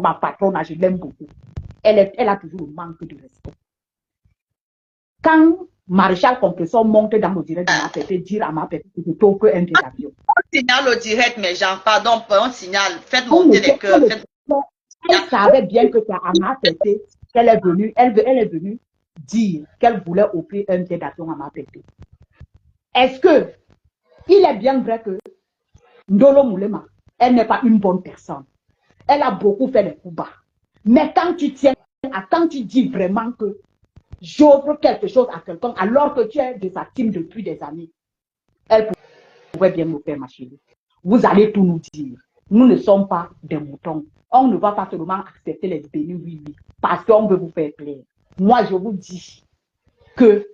Ma patronne, je l'aime beaucoup. Elle a toujours le manque de respect. Quand Maréchal Compresseur monte dans le direct de ma pépé, dire à ma pépé que je trouve un billet d'avion. On signale au direct, mes gens. Pardon, on signale. Faites monter les cœurs. Elle savait bien que c'est à ma pépé qu'elle est venue. Elle est venue dire qu'elle voulait offrir un billet d'avion à ma pépé. Est-ce que il est bien vrai que Ndolo Moulema, elle n'est pas une bonne personne. Elle a beaucoup fait les coups bas. Mais quand tu tiens quand tu dis vraiment que j'offre quelque chose à quelqu'un alors que tu es de sa team depuis des années, elle pouvait bien me faire ma chérie. Vous allez tout nous dire. Nous ne sommes pas des moutons. On ne va pas seulement accepter les bénis, oui, parce qu'on veut vous faire plaisir. Moi, je vous dis que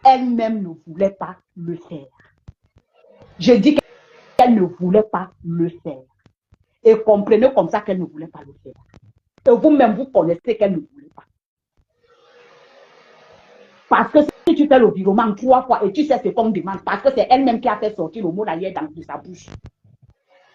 elle-même ne voulait pas le faire. Je dis qu'elle ne voulait pas le faire. Et comprenez comme ça qu'elle ne voulait pas le faire. Et vous-même, vous connaissez qu'elle ne voulait pas. Parce que si tu fais le virement 3 fois et tu sais ce qu'on demande, parce que c'est elle-même qui a fait sortir le mot d'ailleurs de sa bouche.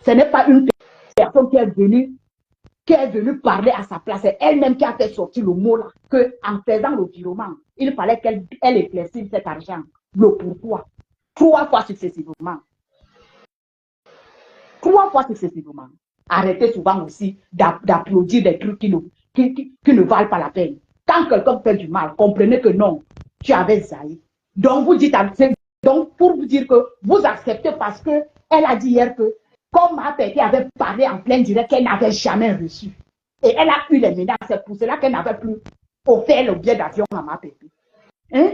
Ce n'est pas une personne qui est venue parler à sa place. C'est elle-même qui a fait sortir le mot là, qu'en faisant le virement, il fallait qu'elle éclaircisse cet argent. Le pourquoi. 3 fois successivement. 3 fois successivement. Arrêtez souvent aussi d'applaudir des trucs qui ne valent pas la peine. Quand quelqu'un fait du mal, comprenez que non, tu avais zaï. Donc vous dites, donc pour vous dire que vous acceptez parce que elle a dit hier que comme ma pépé avait parlé en plein direct qu'elle n'avait jamais reçu. Et elle a eu les menaces, c'est pour cela qu'elle n'avait plus offert le billet d'avion à ma pépé. Hein?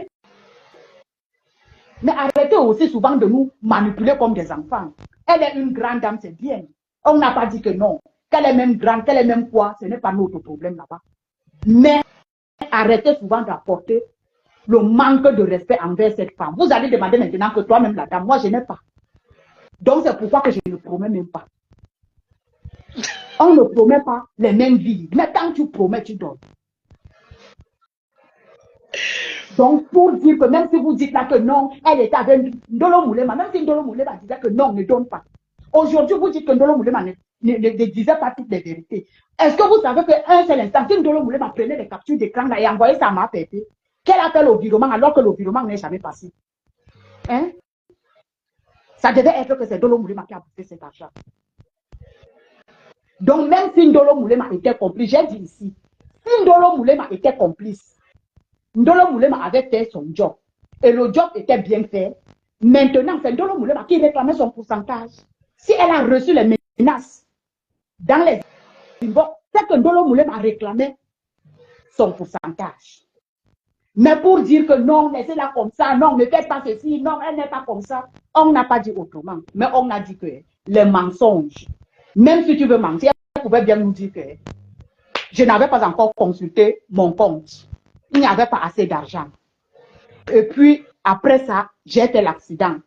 Mais arrêtez aussi souvent de nous manipuler comme des enfants. Elle est une grande dame, c'est bien. On n'a pas dit que non. Qu'elle est même grande, qu'elle est même quoi, ce n'est pas notre problème là-bas. Mais arrêtez souvent d'apporter le manque de respect envers cette femme. Vous allez demander maintenant que toi-même la dame, moi je n'ai pas. Donc c'est pourquoi que je ne promets même pas. On ne promet pas les mêmes vies. Mais quand tu promets, tu donnes. Donc pour dire que même si vous dites là que non, elle était avec Ndolo Moulema, même si Ndolo Moulema disait que non, ne donne pas. Aujourd'hui, vous dites que Ndolo Moulema ne disait pas toutes les vérités. Est-ce que vous savez qu'un seul instant, si Ndolo Moulema prenait des captures d'écran et envoyait ça à ma pépé, qu'elle a fait le virement alors que le virement n'est jamais passé? Hein? Ça devait être que c'est Ndolo Moulema qui a bouffé cet argent. Donc même si Ndolo Moulema était complice, j'ai dit ici, si Ndolo Moulema était complice, Ndolo Moulema avait fait son job et le job était bien fait. Maintenant, c'est Ndolo Moulema qui réclamait son pourcentage. Si elle a reçu les menaces dans les inbox, c'est que Ndolo Moulema réclamait son pourcentage. Mais pour dire que non, laissez-la comme ça, non, ne faites pas ceci, non, elle n'est pas comme ça, on n'a pas dit autrement. Mais on a dit que les mensonges, même si tu veux mentir, elle pouvait bien nous dire que je n'avais pas encore consulté mon compte. Il n'y avait pas assez d'argent. Et puis, après ça, j'ai fait l'accident.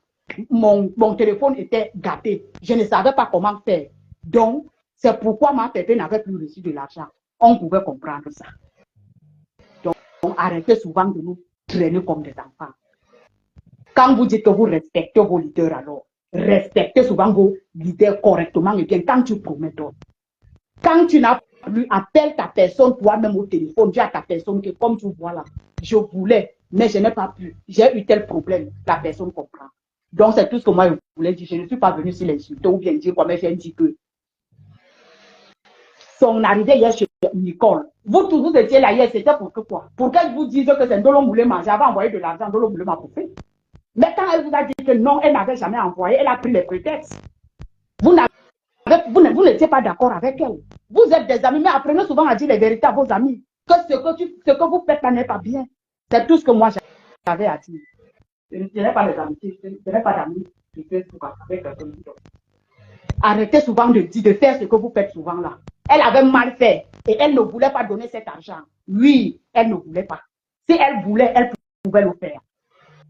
Mon téléphone était gâté. Je ne savais pas comment faire. Donc, c'est pourquoi ma pépé n'avait plus reçu de l'argent. On pouvait comprendre ça. Donc, arrêtez souvent de nous traîner comme des enfants. Quand vous dites que vous respectez vos leaders, alors, respectez souvent vos leaders correctement et bien quand tu promets d'autres. Quand tu n'as plus, appelle ta personne toi-même au téléphone, dis à ta personne que comme tu vois là, je voulais mais je n'ai pas pu. J'ai eu tel problème, la personne comprend. Donc, c'est tout ce que moi, je voulais dire. Je ne suis pas venue sur l'insulter ou bien dire quoi, mais j'ai dit que son arrivée hier chez Nicole, vous tous vous étiez là hier, c'était pour que quoi? Pour qu'elle vous dise que c'est Ndolo Moulema, j'avais envoyé de l'argent, Ndolo Moulema pour faire. Mais quand elle vous a dit que non, elle n'avait jamais envoyé, elle a pris les prétextes. Vous n'étiez pas d'accord avec elle. Vous êtes des amis, mais apprenez souvent à dire les vérités à vos amis. Que ce que vous faites là n'est pas bien. C'est tout ce que moi j'avais à dire. Je n'ai pas les amitiés, je n'ai pas d'amis qui fait avec quelqu'un d'autre. Arrêtez souvent de faire ce que vous faites souvent là. Elle avait mal fait et elle ne voulait pas donner cet argent. Oui, elle ne voulait pas. Si elle voulait, elle pouvait le faire.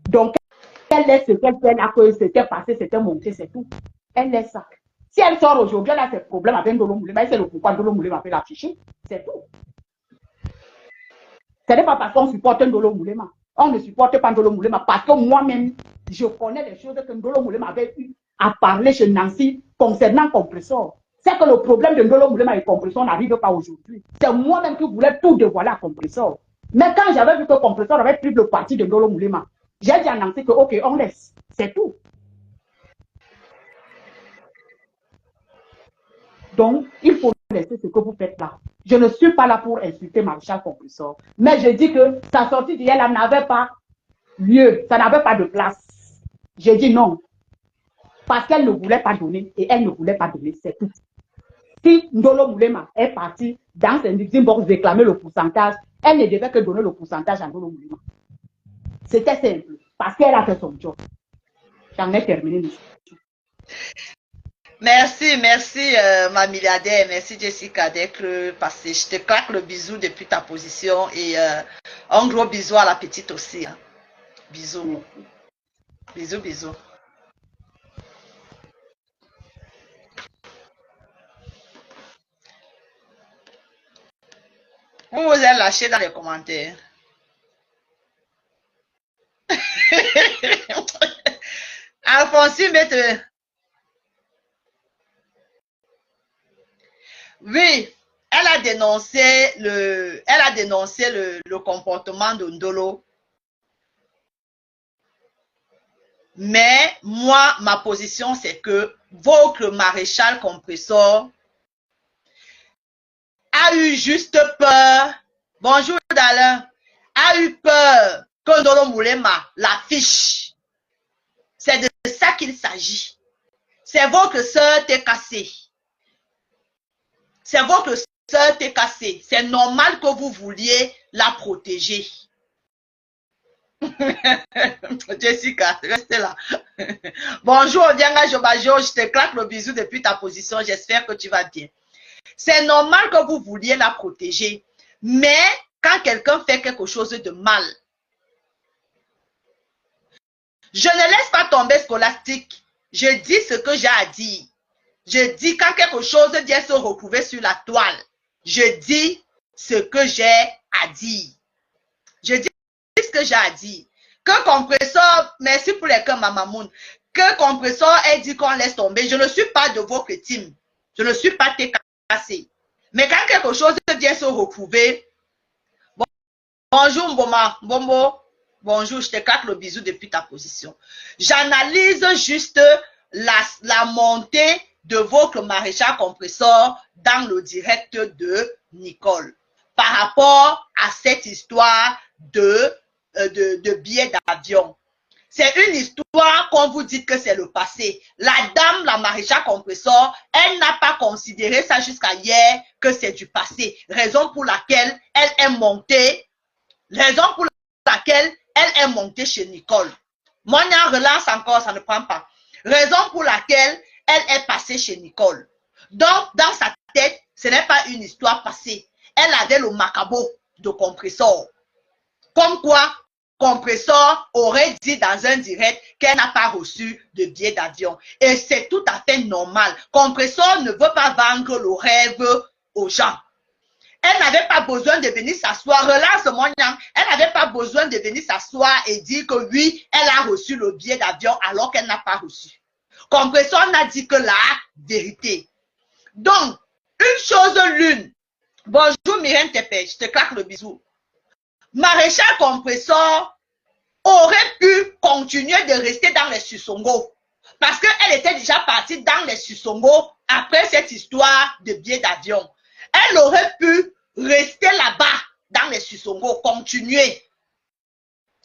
Donc, elle laisse ce qu'elle fait là, que c'était passé, c'était monté, c'est tout. Elle laisse ça. Si elle sort aujourd'hui, elle a ses problèmes avec Ndolo Moulema, c'est le pourquoi Ndolo Moulema fait l'afficher. C'est tout. Ce n'est pas parce qu'on supporte Ndolo Moulema. On ne supporte pas Ndolo Moulema parce que moi-même, je connais les choses que Ndolo Moulema avait eu à parler chez Nancy concernant Compressor. C'est que le problème de Ndolo Moulema et Compressor n'arrive pas aujourd'hui. C'est moi-même qui voulais tout dévoiler à Compressor. Mais quand j'avais vu que Compressor avait pris le parti de Ndolo Moulema, j'ai dit à Nancy que ok, on laisse. C'est tout. Donc, il faut laisser ce que vous faites là. Je ne suis pas là pour insulter Maréchal Compressor. Mais je dis que sa sortie d'hier là n'avait pas lieu. Ça n'avait pas de place. J'ai dit non. Parce qu'elle ne voulait pas donner et elle ne voulait pas donner. C'est tout. Si Ndolo Moulema est parti dans ses inbox réclamer le pourcentage, elle ne devait que donner le pourcentage à Ndolo Moulema. C'était simple. Parce qu'elle a fait son job. J'en ai terminé. Merci, ma milliardaire. Merci, Jessica, d'être passée. Je te claque le bisou depuis ta position et un gros bisou à la petite aussi. Hein. Bisous. Bisous, bisous. Vous vous êtes lâché dans les commentaires. Alphonsine, mette. Oui, elle a dénoncé le comportement de Ndolo. Mais moi, ma position, c'est que votre maréchal Compressor a eu juste peur. Bonjour, Dalin. A eu peur que Ndolo Moulema l'affiche. C'est de ça qu'il s'agit. C'est votre sœur TKC. C'est votre sœur TKC. C'est normal que vous vouliez la protéger. Jessica, restez là. Bonjour, Dianga Jobajo. Je te claque le bisou depuis ta position. J'espère que tu vas bien. C'est normal que vous vouliez la protéger. Mais quand quelqu'un fait quelque chose de mal, je ne laisse pas tomber Scolastique. Je dis ce que j'ai à dire. Je dis quand quelque chose vient se retrouver sur la toile, je dis ce que j'ai à dire. Je dis ce que j'ai à dire. Que Compressor, merci pour les cœurs, Mamamoun, que Compressor ait dit qu'on laisse tomber. Je ne suis pas de votre team. Je ne suis pas TKC. Mais quand quelque chose vient se retrouver, bonjour Mboma, Bombo, bonjour, je te claque le bisou depuis ta position. J'analyse juste la montée de votre maréchal Compressor dans le direct de Nicole par rapport à cette histoire de billets d'avion. C'est une histoire qu'on vous dit que c'est le passé. La dame, la maréchal Compressor, elle n'a pas considéré ça jusqu'à hier que c'est du passé. Raison pour laquelle elle est montée. Raison pour laquelle elle est montée chez Nicole. Moi, on relance encore, ça ne prend pas. Raison pour laquelle elle est passée chez Nicole. Donc, dans sa tête, ce n'est pas une histoire passée. Elle avait le macabo de Compressor. Comme quoi, Compressor aurait dit dans un direct qu'elle n'a pas reçu de billet d'avion. Et c'est tout à fait normal. Compressor ne veut pas vendre le rêve aux gens. Elle n'avait pas besoin de venir s'asseoir. Relance-moi, elle n'avait pas besoin de venir s'asseoir et dire que oui, elle a reçu le billet d'avion alors qu'elle n'a pas reçu. Compressor n'a dit que la vérité. Donc, une chose l'une. Bonjour Myrène Tepé, je te claque le bisou. Maréchal Compressor aurait pu continuer de rester dans les Sussongo. Parce qu'elle était déjà partie dans les Sussongo après cette histoire de billets d'avion. Elle aurait pu rester là-bas dans les Sussongo, continuer.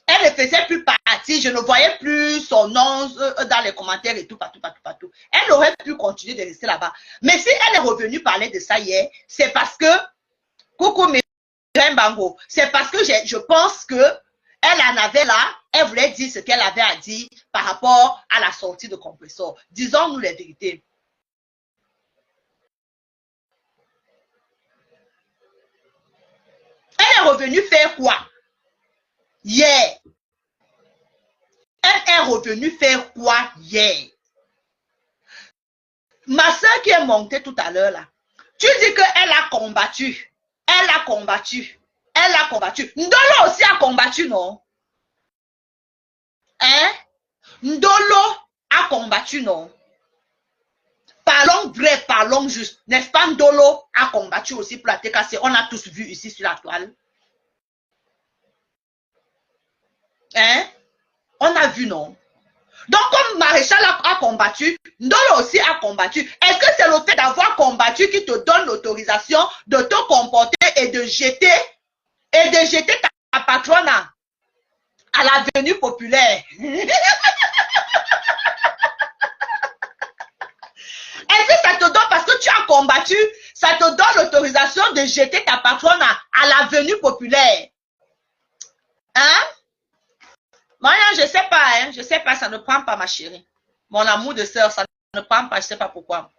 Elle ne faisait plus partie, je ne voyais plus son nom dans les commentaires et tout, partout. Elle aurait pu continuer de rester là-bas. Mais si elle est revenue parler de ça hier, c'est parce que, coucou Bango, c'est parce que je pense que elle en avait là, elle voulait dire ce qu'elle avait à dire par rapport à la sortie de compresseur. Disons-nous les vérités. Elle est revenue faire quoi? Hier. Elle est revenue faire quoi hier? Ma soeur qui est montée tout à l'heure là, tu dis qu'elle a combattu. Elle a combattu. Elle a combattu. Ndolo aussi a combattu, non? Hein? Ndolo a combattu, non? Parlons vrai, parlons juste. N'est-ce pas, Ndolo a combattu aussi pour la TKC. On a tous vu ici sur la toile. Hein? On a vu, non? Donc, comme Maréchal a combattu, Ndolo aussi a combattu. Est-ce que c'est le fait d'avoir combattu qui te donne l'autorisation de te comporter et de jeter ta patronne à l'avenue populaire? Est-ce que ça te donne, parce que tu as combattu, ça te donne l'autorisation de jeter ta patronne à l'avenue populaire? Hein? Moi, je ne sais pas, hein. Je ne sais pas, ça ne prend pas, ma chérie. Mon amour de sœur, ça ne prend pas, je ne sais pas pourquoi.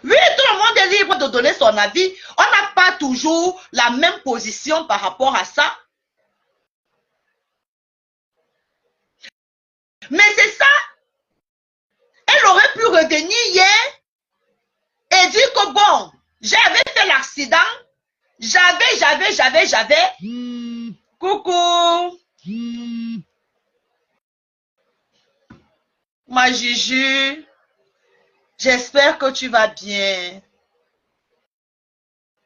Oui, tout le monde est libre de donner son avis. On n'a pas toujours la même position par rapport à ça. Mais c'est ça. Elle aurait pu revenir hier et dire que bon, j'avais fait l'accident. J'avais. Coucou. Ma Juju. J'espère que tu vas bien.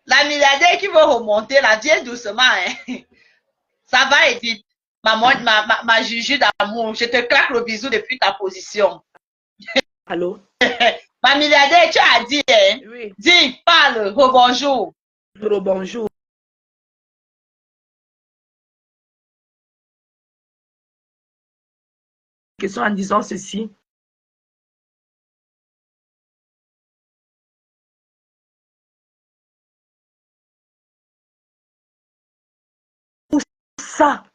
La milliardaire qui veut remonter, là, viens doucement. Hein. Ça va et vite. Ma Juju d'amour, je te claque le bisou depuis ta position. Allô? Ma milliardaire, tu as dit, hein? Oui. Dis, parle, rebonjour. Bonjour. Question en disant ceci. Ça,